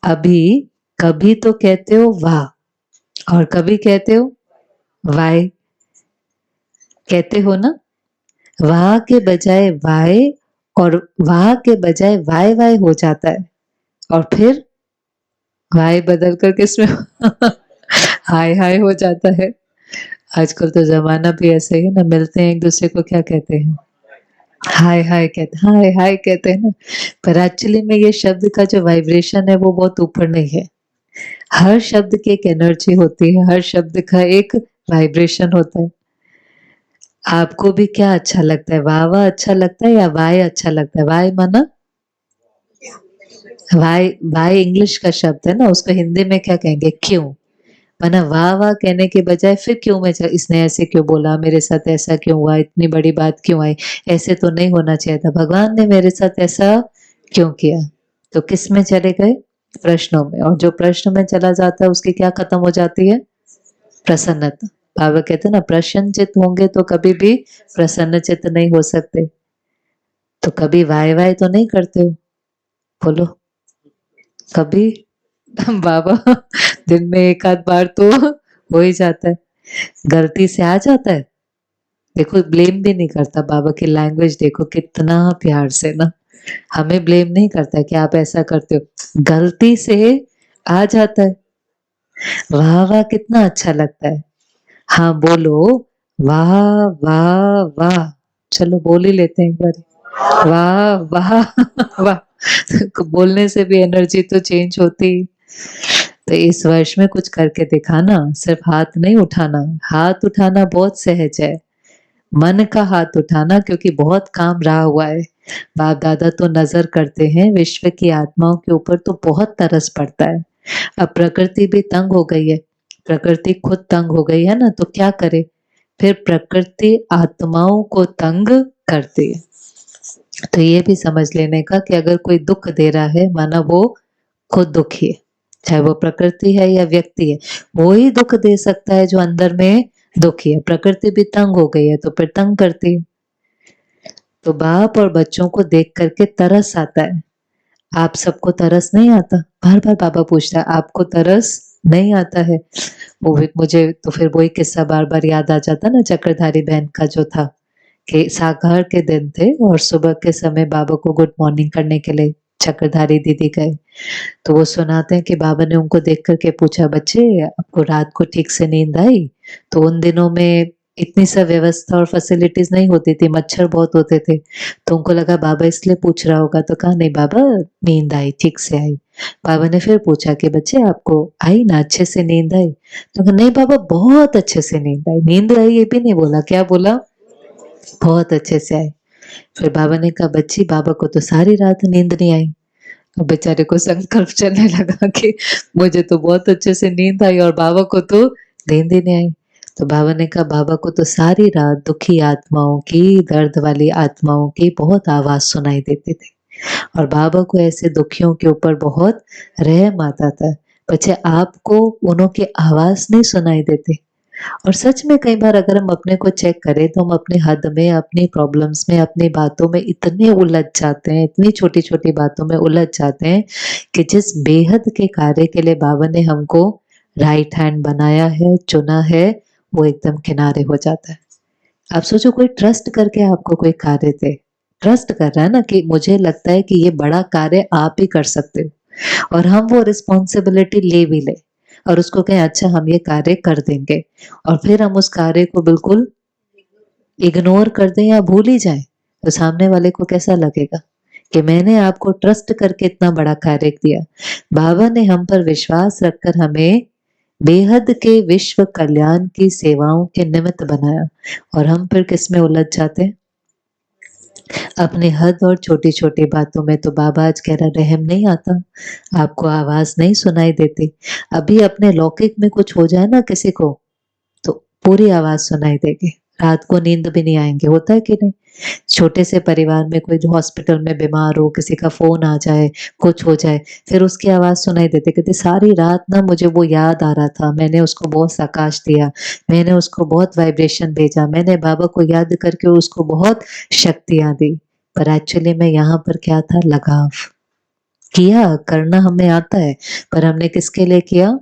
अभी कभी तो कहते हो वाह और कभी कहते हो वाई। कहते हो ना? वाह के बजाय वाई, और वाह के बजाय वाई वाई हो जाता है, और फिर वाई बदल कर किसमें हाय हाय हो जाता है। आजकल तो ज़माना भी ऐसा ही है ना, मिलते हैं एक-दूसरे को क्या कहते हैं? हाय, हाय कहते हाय, हाय कहते हैं ना, पर एक्चुअली में ये शब्द का जो वाइब्रेशन है वो बहुत ऊपर नहीं है। हर शब्द की एक एनर्जी होती है, हर शब्द का एक वाइब्रेशन होता है। आपको भी क्या अच्छा लगता है? वाह-वाह अच्छा लगता है या वाय अच्छा लगता है? वाय माना वाय वाय इंग्लिश का शब्द है ना, उसको हिंदी में क्या कहेंगे? क्यों? वरना वाह-वाह कहने के बजाय फिर क्यों में च इसने ऐसे क्यों बोला? मेरे साथ ऐसा क्यों हुआ? इतनी बड़ी बात क्यों आई? ऐसे तो नहीं होना चाहिए था। भगवान ने मेरे साथ ऐसा क्यों किया? तो किस में चले गए? प्रश्नों में, और जो प्रश्न में चला जाता है उसकी क्या खत्म हो जाती है? प्रसन्नता। बाबा कहते हैं ना, प्रसन्नचित्त होंगे तो कभी भी प्रसन्नचित्त नहीं हो सकते। तो कभी वाय-वाय तो नहीं करते हो? बोलो, कभी? बाबा दिन में 1 आध बार तो हो ही जाता है। गलती से आ जाता है। देखो ब्लेम भी नहीं करता, बाबा की लैंग्वेज देखो कितना प्यार से ना, हमें ब्लेम नहीं करता है कि आप ऐसा करते हो। गलती से आ जाता है। वाह, वाह कितना अच्छा लगता है। हाँ, बोलो वाह, वाह, वाह। चलो बोल ही लेते हैं एक बारी। वाह, वाह, वाह। बोलने से भी एनर्जी तो चेंज होती। तो इस वर्ष में कुछ करके दिखाना, सिर्फ हाथ नहीं उठाना। हाथ उठाना बहुत सहज है, मन का हाथ उठाना क्योंकि बहुत काम रहा हुआ है। बाप दादा तो नजर करते हैं विश्व की आत्माओं के ऊपर, तो बहुत तरस पड़ता है। अब प्रकृति भी तंग हो गई है, प्रकृति खुद तंग हो गई है ना, तो क्या करे? फिर प्रकृति आत्माओं को तंग करती है। तो ये भी समझ लेने का कि अगर कोई दुख दे रहा है, माना वो खुद दुखी है, चाहे वो प्रकृति है या व्यक्ति है, वो ही दुख दे सकता है जो अंदर में दुखी है। प्रकृति भी तंग हो गई है तो फिर तंग करती है। तो बाप और बच्चों को देख करके तरस आता है। आप सबको तरस नहीं आता? बार-बार बाबा पूछता है, आपको तरस नहीं आता है? वो भी मुझे तो फिर वही किस्सा बार-बार याद आ जाता ना, चक्रधारी बहन का जो था कि साकार के दिन थे और सुबह के समय बाबा को गुड मॉर्निंग करने के लिए चक्रधारी दीदी गए। तो वो सुनाते हैं कि बाबा ने उनको देख कर के पूछा, बच्चे आपको रात को ठीक से नींद आई? तो उन दिनों में इतनी सब व्यवस्था और फैसिलिटीज नहीं होती थी, मच्छर बहुत होते थे। तो उनको लगा बाबा इसलिए पूछ रहा होगा, तो कहा नहीं बाबा, नींद आई, ठीक से आई। बाबा ने फिर पूछा कि बच्चे आपको आई ना, अच्छे से नींद आई? तो कहा नहीं बाबा, बहुत अच्छे से नींद आई। नींद आई ये भी नहीं बोला, क्या बोला? बहुत अच्छे से आई। फिर बाबा ने कहा बच्ची, बाबा को तो सारी रात नींद नहीं आई। अब बेचारे को संकल्प चलने लगा कि मुझे तो बहुत अच्छे से नींद आई और बाबा को तो नींद ही नहीं आई। तो बाबा ने कहा बाबा को तो सारी रात दुखी आत्माओं की, दर्द वाली आत्माओं की बहुत आवाज सुनाई देती थी और बाबा को ऐसे दुखियों के ऊपर बहुत रहम आता था। बच्चे आपको उन्हों की आवाज नहीं सुनाई देती? और सच में कई बार अगर हम अपने को चेक करें तो हम अपने हद में, अपनी प्रॉब्लम्स में, अपनी बातों में इतने उलझ जाते हैं, इतनी छोटी-छोटी बातों में उलझ जाते हैं कि जिस बेहद के कार्य के लिए बाबा ने हमको राइट हैंड बनाया है, चुना है, वो एकदम किनारे हो जाता है। आप सोचो कोई ट्रस्ट करके आपको कोई कार्य दे, ट्रस्ट कर रहा है ना कि मुझे लगता है कि ये बड़ा कार्य आप ही कर सकते हो और हम वो रिस्पॉन्सिबिलिटी ले भी लें और उसको कहें अच्छा हम ये कार्य कर देंगे और फिर हम उस कार्य को बिल्कुल इग्नोर कर दें या भूल ही जाएं, तो सामने वाले को कैसा लगेगा कि मैंने आपको ट्रस्ट करके इतना बड़ा कार्य दिया। बाबा ने हम पर विश्वास रखकर हमें बेहद के विश्व कल्याण की सेवाओं के निमित्त बनाया और हम फिर किसमें उलझ जाते हैं? अपने हद और छोटी-छोटी बातों में। तो बाबा आज कह रहा रहम नहीं आता? आपको आवाज़ नहीं सुनाई देती? अभी अपने लौकिक में कुछ हो जाए ना किसी को, तो पूरी आवाज़ सुनाई देगी। रात को नींद भी नहीं आएँगी, होता है कि नहीं? छोटे से परिवार में कोई जो हॉस्पिटल में बीमार हो, किसी का फ़ोन आ जाए, कुछ हो जाए, फिर उसकी आवाज़ सुनाई देती है, कहती सारी रात ना मुझे वो याद आ रहा था, मैंने उसको बहुत प्रकाश दिया, मैंने उसको बहुत वाइब्रेशन भेजा, मैंने बाबा को याद करके उसको बहुत शक्तियाँ दी। पर एक्चुअली में यहाँ पर क्या था? लगाव। किया, करना हमें आता है, पर हमने किसके लिए किया?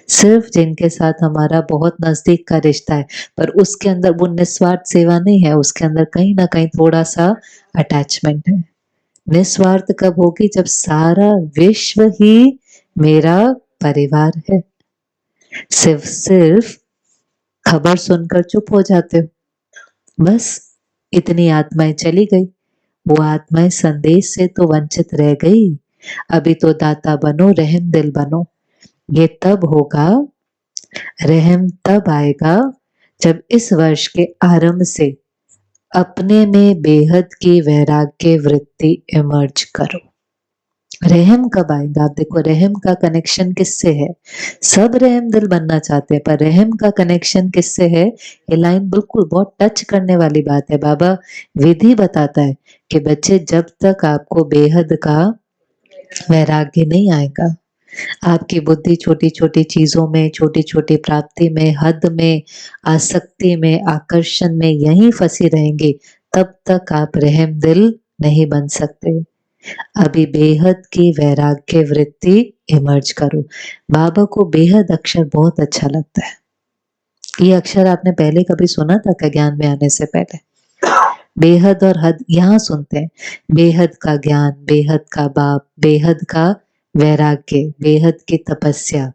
सिर्फ जिनके साथ हमारा बहुत नज़दीक का रिश्ता है, पर उसके अंदर वो निस्वार्थ सेवा नहीं है, उसके अंदर कहीं न कहीं थोड़ा-सा अटैचमेंट है। निस्वार्थ कब होगी? जब सारा विश्व ही मेरा परिवार है। सिर्फ खबर सुनकर चुप हो जाते हो। बस इतनी आत्माएं चली गई। वो आत्माएं संदेश से तो वंचित रह गई। अभी तो दाता बनो, रहम दिल बनो। ये तब होगा, रहम तब आएगा जब इस वर्ष के आरंभ से अपने में बेहद की वैराग्य वृत्ति इमर्ज करो। रहम कब आएगा? आप देखो, रहम का कनेक्शन किससे है? सब रहम दिल बनना चाहते हैं, पर रहम का कनेक्शन किससे है? ये लाइन बिल्कुल बहुत टच करने वाली बात है। बाबा विधि बताता है कि बच्चे, जब तक आपको बेहद का वैराग्य नहीं आएगा, आपकी बुद्धि छोटी छोटी चीजों में, छोटी छोटी प्राप्ति में, हद में, आसक्ति में, आकर्षण में यहीं फंसी रहेंगी, तब तक आप रहम दिल नहीं बन सकते। अभी बेहद की वैराग्य वृत्ति इमर्ज करो। बाबा को बेहद अक्षर बहुत अच्छा लगता है। ये अक्षर आपने पहले कभी सुना था क्या ज्ञान में आने से पहले? बेहद और हद यहाँ सुनते हैं। बेहद का ज्ञान, बेहद का बाप, बेहद का वैराग्य, बेहद की तपस्या,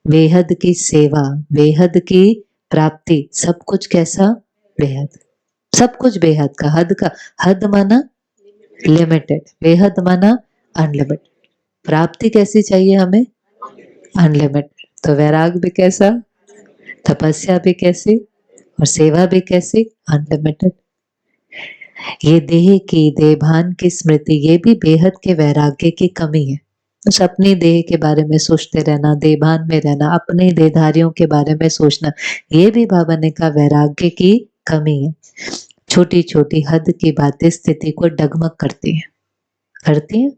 बेहद की सेवा, बेहद की प्राप्ति, सब कुछ कैसा? बेहद। सब कुछ बेहद का। हद का, हद माना लिमिटेड, बेहद माना अनलिमिटेड। प्राप्ति कैसी चाहिए हमें? अनलिमिटेड। तो वैराग भी कैसा? तपस्या भी कैसी? और सेवा भी कैसी? अनलिमिटेड। ये देह की, देहभान की स्मृति, ये भी बेहद के वैराग्य की कमी है। बस अपनी देह के बारे में सोचते रहना, देहभान में रहना, अपने देहधारियों के बारे में सोचना, ये भी बाबा ने कहा वैराग्य की कमी है। छोटी छोटी हद की बातें स्थिति को डगमग करती हैं। करती हैं?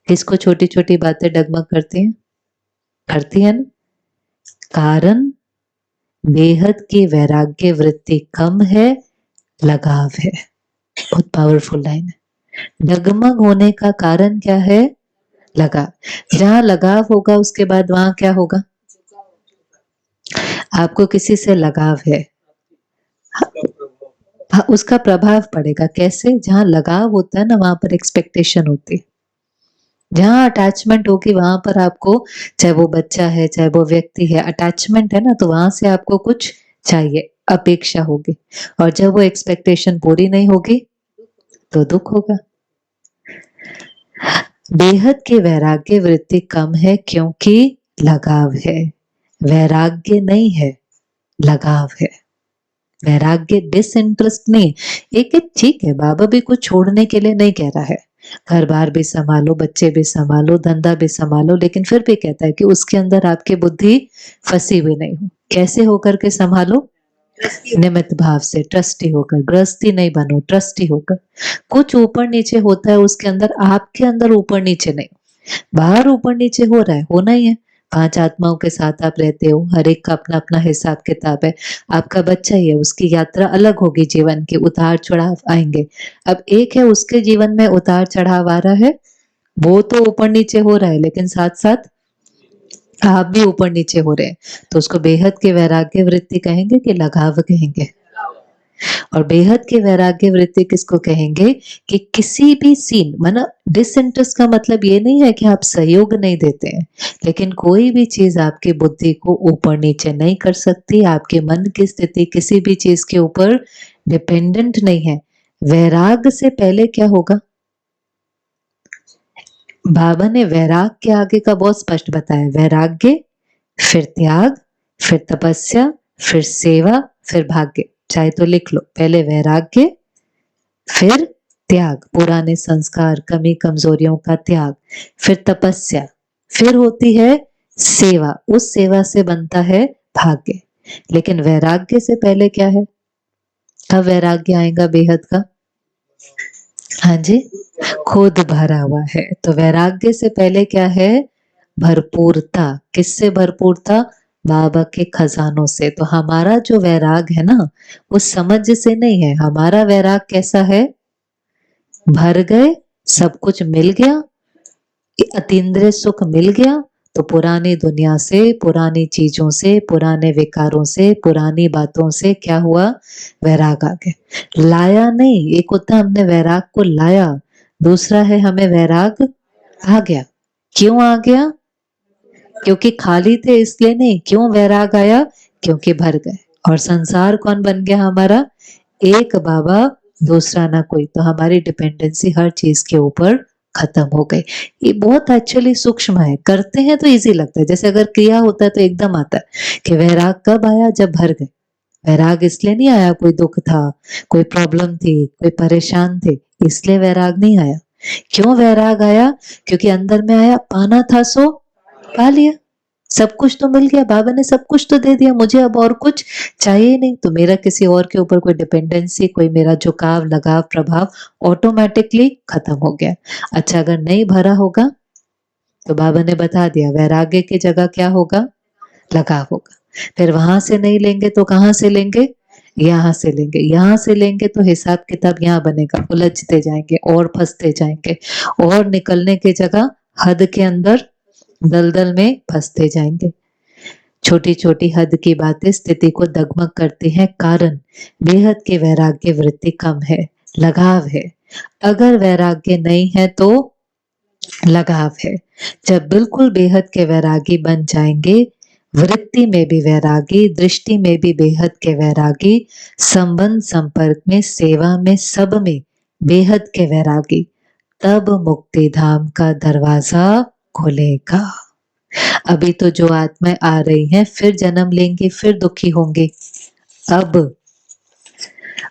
किसको छोटी छोटी बातें डगमग करती हैं? करती है ना? कारण बेहद की वैराग्य वृत्ति कम है, लगाव है। बहुत पावरफुल लाइन है। डगमग होने का कारण क्या है? लगाव। जहां लगाव होगा उसके बाद वहां क्या होगा? आपको किसी से लगाव है, हाँ, उसका प्रभाव पड़ेगा। कैसे? जहां लगाव होता है ना, वहां पर एक्सपेक्टेशन होती है। जहां अटैचमेंट होगी वहां पर आपको, चाहे वो बच्चा है, चाहे वो व्यक्ति है, अटैचमेंट है ना, तो वहां से आपको कुछ चाहिए, अपेक्षा होगी। और जब वो एक्सपेक्टेशन पूरी नहीं होगी तो दुख होगा। बेहद की वैराग्य वृत्ति कम है क्योंकि लगाव है। वैराग्य नहीं है, लगाव है। वैराग्य डिसइंटरेस्ट नहीं। एक एक ठीक है, बाबा भी कुछ छोड़ने के लिए नहीं कह रहा है। घर बार भी संभालो, बच्चे भी संभालो, धंधा भी संभालो, लेकिन फिर भी कहता है कि उसके अंदर आपकी बुद्धि फंसी हुई नहीं हो। कैसे होकर के संभालो? निमित्त भाव से, ट्रस्टी होकर। गृहस्थी नहीं बनो, ट्रस्टी होकर। कुछ ऊपर नीचे होता है उसके अंदर, आपके अंदर ऊपर नीचे नहीं। बाहर ऊपर नीचे हो रहा है, होना ही है। 5 आत्माओं के साथ आप रहते हो, हर एक का अपना अपना हिसाब किताब है। आपका बच्चा ही है, उसकी यात्रा अलग होगी, जीवन के उतार चढ़ाव आएंगे। अब एक है, उसके जीवन में उतार चढ़ाव आ रहा है, वो तो ऊपर नीचे हो रहा है, लेकिन साथ साथ आप भी ऊपर नीचे हो रहे हैं। तो उसको बेहद के वैराग्य वृत्ति कहेंगे कि लगाव कहेंगे? और बेहद के वैराग्य वृत्ति किसको कहेंगे? कि किसी भी सीन, माना डिसइंटरेस्ट का मतलब ये नहीं है कि आप सहयोग नहीं देते हैं, लेकिन कोई भी चीज आपकी बुद्धि को ऊपर नीचे नहीं कर सकती। आपके मन की स्थिति किसी भी चीज के ऊपर डिपेंडेंट नहीं है। वैराग से पहले क्या होगा? बाबा ने वैराग के आगे का बहुत स्पष्ट बताया। वैराग्य, फिर त्याग, फिर तपस्या, फिर सेवा, फिर भाग्य। चाहे तो लिख लो, पहले वैराग्य, फिर त्याग, पुराने संस्कार, कमी कमजोरियों का त्याग, फिर तपस्या, फिर होती है सेवा, उस सेवा से बनता है भाग्य। लेकिन वैराग्य से पहले क्या है? कब वैराग्य आएगा बेहद का? हाँ जी, खुद भरा हुआ है। तो वैराग्य से पहले क्या है? भरपूरता। किससे भरपूरता? बाबा के खजानों से। तो हमारा जो वैराग है ना, वो समझ से नहीं है। हमारा वैराग कैसा है? भर गए, सब कुछ मिल गया, अतीन्द्रिय सुख मिल गया, तो पुरानी दुनिया से, पुरानी चीजों से, पुराने विकारों से, पुरानी बातों से क्या हुआ? वैराग आ गया। लाया नहीं, एक होता हमने वैराग को लाया, दूसरा है हमें वैराग आ गया। क्यों आ गया? क्योंकि खाली थे इसलिए नहीं। क्यों वैराग आया? क्योंकि भर गए। और संसार कौन बन गया हमारा? एक बाबा दूसरा ना कोई। तो हमारी डिपेंडेंसी हर चीज के ऊपर खत्म हो गई। ये बहुत एक्चुअली सूक्ष्म है, करते हैं तो इजी लगता है, जैसे अगर क्रिया होता है तो एकदम आता है कि वैराग कब आया? जब भर गए। वैराग इसलिए नहीं आया कोई दुख था, कोई प्रॉब्लम थी, कोई परेशान थे, इसलिए वैराग नहीं आया। क्यों वैराग आया? क्योंकि अंदर में आया, पाना था सो पा लिया। सब कुछ तो मिल गया, बाबा ने सब कुछ तो दे दिया, मुझे अब और कुछ चाहिए नहीं। तो मेरा किसी और के ऊपर कोई डिपेंडेंसी, कोई मेरा झुकाव, लगाव, प्रभाव ऑटोमेटिकली खत्म हो गया। अच्छा, अगर नहीं भरा होगा तो बाबा ने बता दिया वैराग्य की जगह क्या होगा? लगाव होगा। फिर वहां से नहीं लेंगे तो कहां से लेंगे? यहाँ से लेंगे। यहाँ से लेंगे तो हिसाब किताब यहाँ बनेगा, उलझते जाएंगे और फंसते जाएंगे, और निकलने की जगह हद के अंदर दलदल में फंसते जाएंगे। छोटी छोटी हद की बातें स्थिति को दगमग करती हैं, कारण बेहद के वैराग्य वृत्ति कम है, लगाव है। अगर वैराग्य नहीं है तो लगाव है। जब बिल्कुल बेहद के वैरागी बन जाएंगे, वृत्ति में भी वैरागी, दृष्टि में भी बेहद के वैरागी, संबंध संपर्क में, सेवा में, सब में बेहद के वैरागी, तब मुक्ति धाम का दरवाजा खुलेगा। अभी तो जो आत्माएं आ रही हैं फिर जन्म लेंगे, फिर दुखी होंगे। अब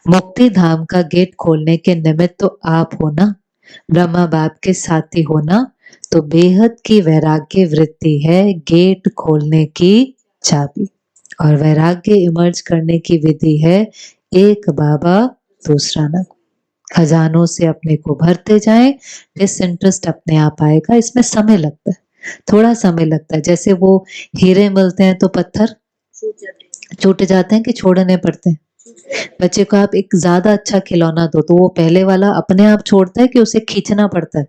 मुक्ति धाम का गेट खोलने के निमित्त तो आप हो ना, ब्रह्मा बाप के साथी हो ना। तो बेहद की वैराग्य वृत्ति है गेट खोलने की चाबी, और वैराग्य इमर्ज करने की विधि है एक बाबा दूसरा न। खजानों से अपने को भरते जाएं, डिसइंटरेस्ट अपने आप आएगा। इसमें समय लगता है, थोड़ा समय लगता है। जैसे वो हीरे मिलते हैं तो पत्थर छूट जाते हैं कि छोड़ने पड़ते हैं? बच्चे को आप एक ज्यादा अच्छा खिलौना दो तो वो पहले वाला अपने आप छोड़ता है कि उसे खींचना पड़ता है?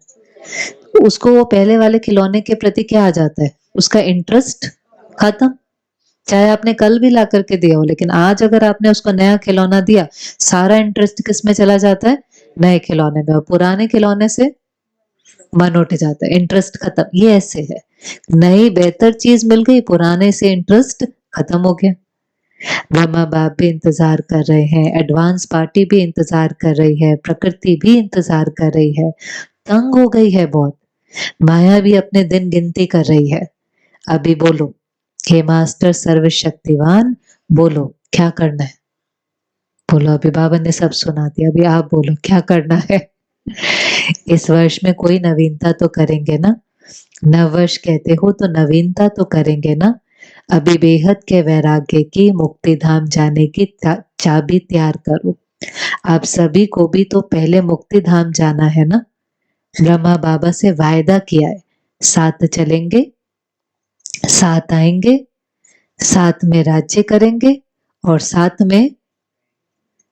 उसको वो पहले वाले खिलौने के प्रति क्या आ जाता है? उसका इंटरेस्ट खत्म। चाहे आपने कल भी ला करके दिया हो, लेकिन आज अगर आपने उसको नया खिलौना दिया, सारा इंटरेस्ट किस में चला जाता है? नए खिलौने में। और पुराने खिलौने से मन उठ जाता है, इंटरेस्ट खत्म। ये ऐसे है, नई बेहतर चीज मिल गई, पुराने से इंटरेस्ट खत्म हो गया। ब्रह्मा बाप भी इंतजार कर रहे हैं, एडवांस पार्टी भी इंतजार कर रही है, प्रकृति भी इंतजार कर रही है, तंग हो गई है बहुत। माया भी अपने दिन गिनती कर रही है। अभी बोलो, हे मास्टर सर्वशक्तिवान, बोलो क्या करना है? बोलो, अभी बाबा ने सब सुना दिया, अभी आप बोलो क्या करना है? इस वर्ष में कोई नवीनता तो करेंगे ना? नववर्ष कहते हो तो नवीनता तो करेंगे ना? अभी बेहद के वैराग्य की मुक्ति धाम जाने की चाबी तैयार करो। आप सभी को भी तो पहले मुक्ति धाम जाना है ना? ब्रह्मा बाबा से वायदा किया है, साथ चलेंगे, साथ आएंगे, साथ में राज्य करेंगे, और साथ में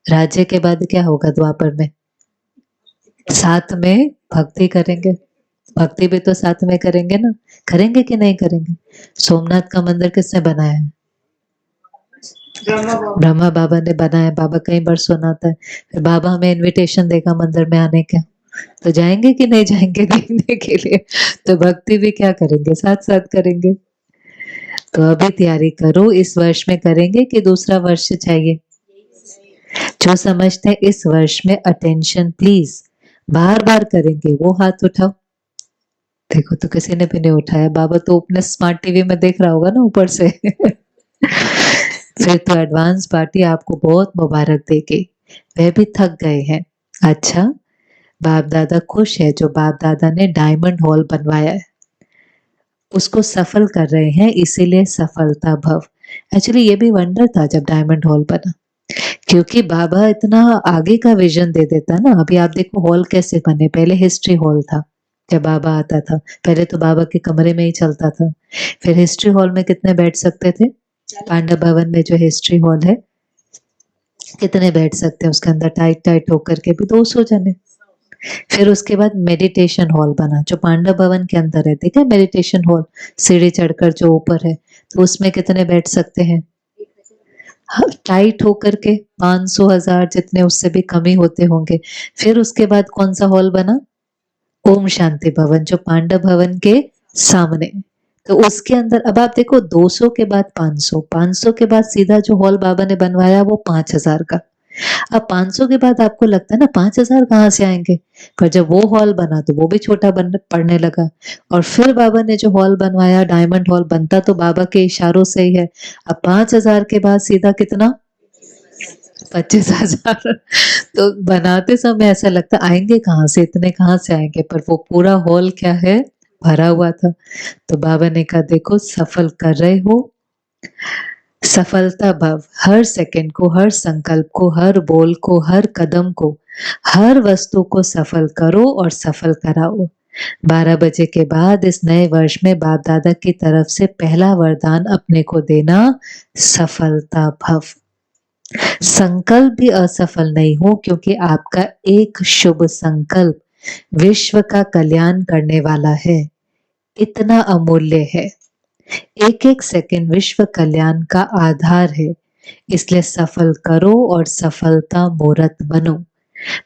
राज्य के बाद क्या होगा द्वापर में? साथ में भक्ति करेंगे। भक्ति भी तो साथ में करेंगे ना? करेंगे कि नहीं करेंगे? सोमनाथ का मंदिर किसने बनाया है? ब्रह्मा बाबा ने बनाया। बाबा कई बार सुनाता है, फिर बाबा हमें इनविटेशन देगा मंदिर में आने का, तो जाएंगे कि नहीं जाएंगे देखने के लिए? तो भक्ति भी क्या करेंगे? साथ साथ करेंगे। तो अभी तैयारी करो, इस वर्ष में करेंगे कि दूसरा वर्ष चाहिए? जो समझते हैं इस वर्ष में अटेंशन प्लीज, बार बार करेंगे, वो हाथ उठाओ। देखो तो किसी ने भी नहीं उठाया। बाबा तो अपने स्मार्ट टीवी में देख रहा होगा ना ऊपर से। फिर तो एडवांस पार्टी आपको बहुत मुबारक देगी, वह भी थक गए हैं। अच्छा, बाप दादा खुश है जो बाप दादा ने डायमंड हॉल बनवाया है, उसको सफल कर रहे हैं, इसीलिए सफलता भव। एक्चुअली ये भी वंडर था जब डायमंड हॉल बना, क्योंकि बाबा इतना आगे का विजन दे देता ना। अभी आप देखो हॉल कैसे बने, पहले हिस्ट्री हॉल था जब बाबा आता था, पहले तो बाबा के कमरे में ही चलता था। फिर हिस्ट्री हॉल में कितने बैठ सकते थे? पांडव भवन में जो हिस्ट्री हॉल है, कितने बैठ सकते हैं उसके अंदर? टाइट टाइट होकर के भी 200 जने। फिर उसके बाद मेडिटेशन हॉल बना जो पांडव भवन के अंदर है, ठीक है? मेडिटेशन हॉल सीढ़ी चढ़कर जो ऊपर है, तो उसमें कितने बैठ सकते हैं? हाँ, टाइट होकर के 500 1000 जितने, उससे भी कम ही होते होंगे। फिर उसके बाद कौन सा हॉल बना? ओम शांति भवन जो पांडव भवन के सामने, तो उसके अंदर अब आप देखो 200 के बाद 500, 500 के बाद सीधा जो हॉल बाबा ने बनवाया वो 5000 का। अब 500 के बाद आपको लगता है ना 5000 कहाँ से आएंगे, पर जब वो हॉल बना तो वो भी छोटा बन पड़ने लगा। और फिर बाबा ने जो हॉल बनवाया डायमंड हॉल, बनता तो बाबा के इशारों से ही है। अब 5000 के बाद सीधा कितना, 25,000। तो बनाते समय ऐसा लगता आएंगे कहाँ से, इतने कहाँ से आएंगे, पर वो पूरा हॉल क्या है, भरा हुआ था। तो बाबा ने कहा देखो सफल कर रहे हो, सफलता भाव हर सेकंड को, हर संकल्प को, हर बोल को, हर कदम को, हर वस्तु को सफल करो और सफल कराओ। 12 बजे के बाद इस नए वर्ष में बाप दादा की तरफ से पहला वरदान अपने को देना, सफलता भव। संकल्प भी असफल नहीं हो, क्योंकि आपका एक शुभ संकल्प विश्व का कल्याण करने वाला है, इतना अमूल्य है। एक एक सेकंड विश्व कल्याण का आधार है, इसलिए सफल करो और सफलता मूर्त बनो।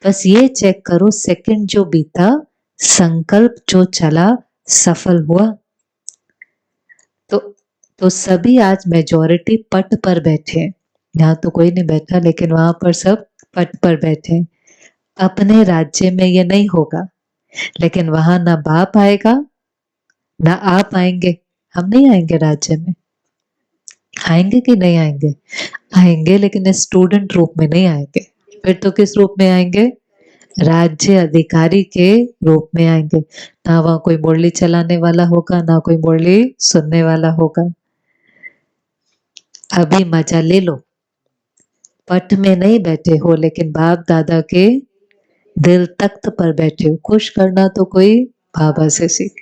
बस ये चेक करो सेकंड जो बीता, संकल्प जो चला, सफल हुआ। तो सभी आज मेजॉरिटी पट पर बैठे हैं। यहाँ तो कोई नहीं बैठा, लेकिन वहां पर सब पट पर बैठे। अपने राज्य में ये नहीं होगा, लेकिन वहां ना बाप आएगा ना आप आएंगे। हम नहीं आएंगे राज्य में, आएंगे कि नहीं आएंगे, आएंगे, लेकिन स्टूडेंट रूप में नहीं आएंगे। फिर तो किस रूप में आएंगे, राज्य अधिकारी के रूप में आएंगे। ना वहां कोई मुरली चलाने वाला होगा, ना कोई मुरली सुनने वाला होगा। अभी मजा ले लो, पट में नहीं बैठे हो, लेकिन बाप दादा के दिल तख्त पर बैठे हो। खुश करना तो कोई बाबा से सीख।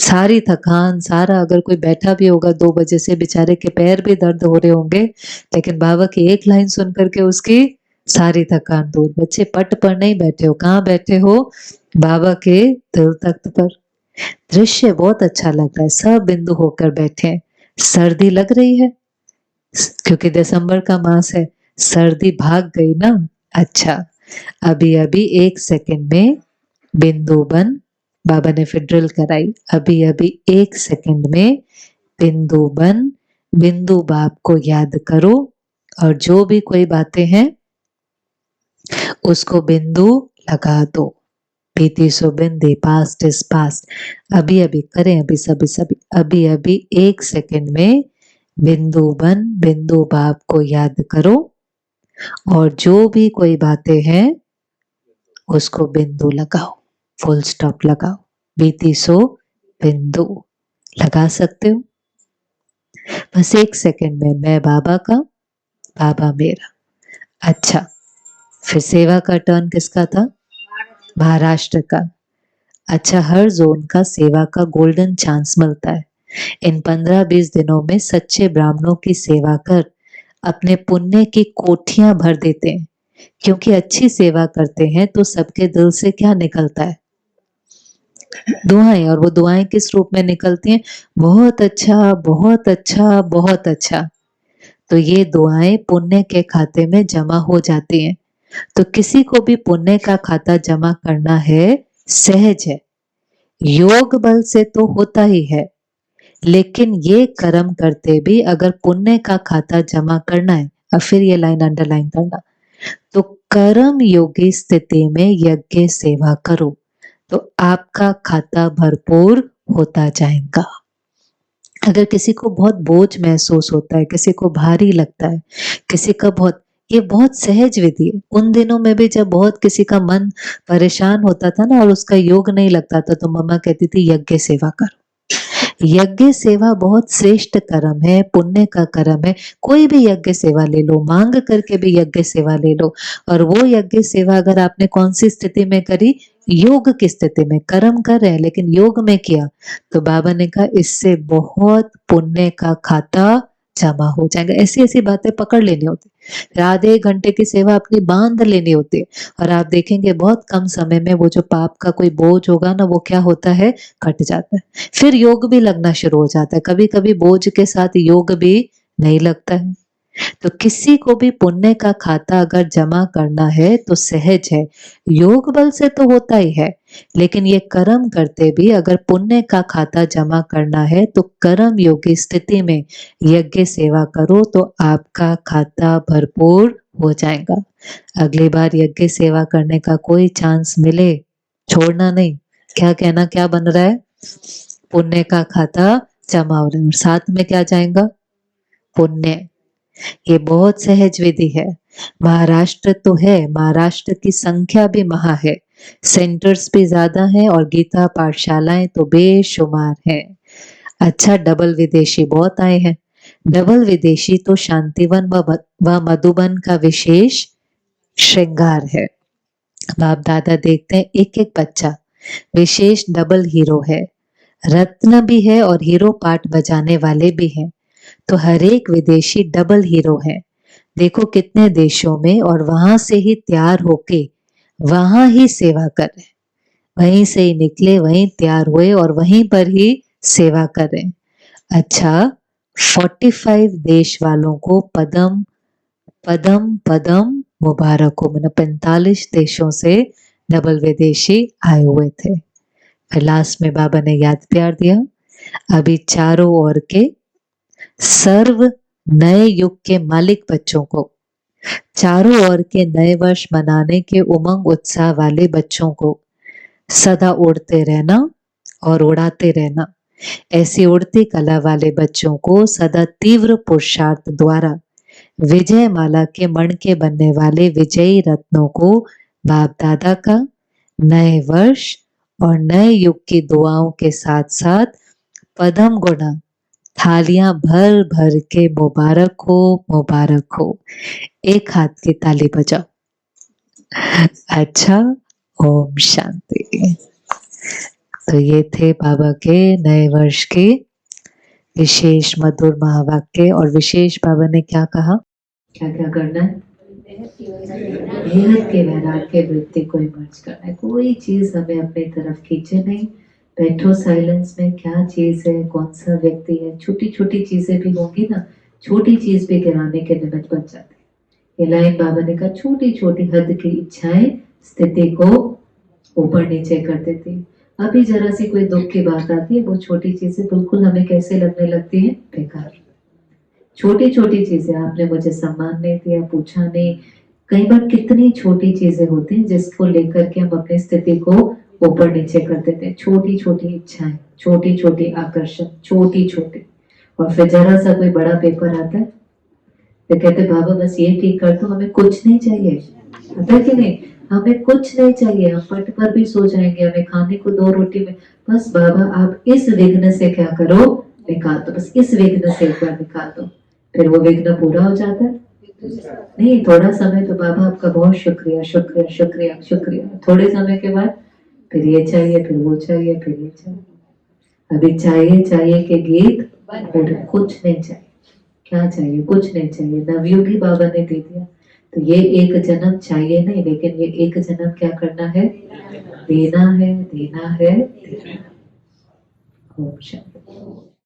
सारी थकान सारा, अगर कोई बैठा भी होगा 2 बजे से, बेचारे के पैर भी दर्द हो रहे होंगे, लेकिन बाबा की एक लाइन सुन करके उसकी सारी थकान दूर। बच्चे पट पर नहीं बैठे हो, कहाँ बैठे हो, बाबा के दिल तख्त पर। दृश्य बहुत अच्छा लग रहा है, सब बिंदु होकर बैठे हैं। सर्दी लग रही है क्योंकि दिसंबर का मास है, सर्दी भाग गई ना। अच्छा, अभी अभी 1 सेकंड में बिंदु बन, बाबा ने फिर ड्रिल कराई। अभी अभी 1 सेकंड में बिंदु बन, बिंदु बाप को याद करो, और जो भी कोई बातें हैं उसको बिंदु लगा दो। बीती सो बिंदी, पास्ट इज पास्ट। अभी अभी करें, अभी सभी सभी, अभी अभी 1 सेकंड में बिंदु बन, बिंदु बाप को याद करो, और जो भी कोई बातें हैं उसको बिंदु लगाओ, फुल स्टॉप लगाओ। बीती सो बिंदु लगा सकते हो। बस 1 सेकंड में मैं बाबा का, बाबा मेरा। अच्छा, फिर सेवा का टर्न किसका था, महाराष्ट्र का। अच्छा, हर जोन का सेवा का गोल्डन चांस मिलता है। इन 15-20 दिनों में सच्चे ब्राह्मणों की सेवा कर अपने पुण्य की कोठियां भर देते हैं, क्योंकि अच्छी सेवा करते हैं तो सबके दिल से क्या निकलता है, दुआएं। और वो दुआएं किस रूप में निकलती हैं, बहुत अच्छा, बहुत अच्छा, बहुत अच्छा। तो ये दुआएं पुण्य के खाते में जमा हो जाती हैं। तो किसी को भी पुण्य का खाता जमा करना है, सहज है। योग बल से तो होता ही है, लेकिन ये कर्म करते भी अगर पुण्य का खाता जमा करना है, अब फिर ये लाइन अंडरलाइन करना, तो कर्म योगी स्थिति में यज्ञ सेवा करो, तो आपका खाता भरपूर होता जाएगा। अगर किसी को बहुत बोझ महसूस होता है, किसी को भारी लगता है, किसी का बहुत, ये बहुत सहज विधि है। उन दिनों में भी जब बहुत किसी का मन परेशान होता था ना और उसका योग नहीं लगता था, तो मम्मा कहती थी यज्ञ सेवा करो। यज्ञ सेवा बहुत श्रेष्ठ कर्म है, पुण्य का कर्म है। कोई भी यज्ञ सेवा ले लो, मांग करके भी यज्ञ सेवा ले लो, और वो यज्ञ सेवा अगर आपने कौन सी स्थिति में करी, योग की स्थिति में, कर्म कर रहे हैं लेकिन योग में किया, तो बाबा ने कहा इससे बहुत पुण्य का खाता जमा हो जाएगा। ऐसी ऐसी बातें पकड़ लेनी होती, आधे घंटे की सेवा अपनी बांध लेनी होती है, और आप देखेंगे बहुत कम समय में वो जो पाप का कोई बोझ होगा ना, वो क्या होता है, कट जाता है। फिर योग भी लगना शुरू हो जाता है। कभी कभी बोझ के साथ योग भी नहीं लगता है। तो किसी को भी पुण्य का खाता अगर जमा करना है तो सहज है। योग बल से तो होता ही है, लेकिन ये कर्म करते भी अगर पुण्य का खाता जमा करना है तो कर्म योगी स्थिति में यज्ञ सेवा करो तो आपका खाता भरपूर हो जाएगा। अगली बार यज्ञ सेवा करने का कोई चांस मिले, छोड़ना नहीं। क्या कहना, क्या बन रहा है? पुण्य का खाता जमा हो रहा है और साथ में क्या जाएगा? पुण्य। ये बहुत सहज विधि है। महाराष्ट्र तो है, महाराष्ट्र की संख्या भी महा है, सेंटर्स भी ज्यादा हैं और गीता पाठशालाएं तो बेशुमार हैं। अच्छा, डबल विदेशी बहुत आए हैं। डबल विदेशी तो शांतिवन व मधुबन का विशेष श्रृंगार है। बाप दादा देखते हैं एक एक बच्चा विशेष डबल हीरो है, रत्न भी है और हीरो पार्ट बजाने वाले भी हैं। तो हर एक विदेशी डबल हीरो है। देखो कितने देशों में, और वहां से ही तैयार होके वहां ही सेवा कर रहे, वहीं से ही निकले, वहीं तैयार हुए और वहीं पर ही सेवा कर रहे। अच्छा, 45 देश वालों को पदम पदम पदम मुबारक हो। मतलब 45 देशों से डबल विदेशी आए हुए थे। फिर लास्ट में बाबा ने याद प्यार दिया, अभी चारों ओर के सर्व नए युग के मालिक बच्चों को, चारों ओर के नए वर्ष मनाने के उमंग उत्साह वाले बच्चों को सदा उड़ते रहना और उड़ाते रहना। ऐसी उड़ती कला वाले बच्चों को सदा तीव्र पुरुषार्थ द्वारा विजय माला के मणके बनने वाले विजयी रत्नों को बाप दादा का नए वर्ष और नए युग की दुआओं के साथ साथ पदम गुणा थालियां भर भर के मुबारक हो, मुबारक हो। एक हाथ की ताली बजाओ। अच्छा, ओम शांति। तो ये थे बाबा के नए वर्ष के विशेष मधुर महावाक्य। और विशेष बाबा ने क्या कहा, क्या क्या करना है? बेहद के वैराग्य वृत्ति को इमर्ज करना है। कोई चीज हमें अपनी तरफ खींचे नहीं। बैठो साइलेंस में, क्या चीज है, कौन सा व्यक्ति है, छोटी छोटी चीजें भी होंगी ना, छोटी चीज भी गिराने के निमित्त बन जाती है। ये लाइन बाबा ने कहा, छोटी छोटी हद की इच्छाएं स्थिति को ऊपर नीचे कर देती। अभी जरा सी कोई दुख की बात आती है, वो छोटी चीजें बिल्कुल हमें कैसे लगने लगती है? बेकार। छोटी छोटी चीजें, आपने मुझे सम्मान नहीं दिया, पूछा नहीं, कई बार कितनी छोटी चीजें होती हैं जिसको लेकर के हम अपनी स्थिति को ऊपर नीचे कर देते हैं। छोटी छोटी इच्छाएं, छोटी छोटी आकर्षण, छोटी छोटी। और फिर जरा सा कोई बड़ा पेपर आता है तो कहते बाबा बस ये ठीक कर दो, हमें कुछ नहीं चाहिए। पता है कि नहीं, हमें कुछ नहीं चाहिए, हम पट पर भी सो जाएंगे, हमें खाने को 2 रोटी में, बस बाबा आप इस विघ्न से क्या करो, निकाल दो, बस इस विघ्न से एक बार निकाल दो। फिर वो विघ्न पूरा हो जाता है। नहीं, थोड़ा समय तो बाबा आपका बहुत शुक्रिया शुक्रिया शुक्रिया शुक्रिया, थोड़े समय के बाद फिर ये चाहिए, फिर वो चाहिए, फिर ये चाहिए। अभी चाहिए चाहिए के गीत पूरे, कुछ नहीं चाहिए। क्या चाहिए? कुछ नहीं चाहिए। नवयुगी बाबा ने दे दिया। तो ये एक जन्म चाहिए नहीं, लेकिन ये एक जन्म क्या करना है? देना है, देना है, देना है। ओम शांति।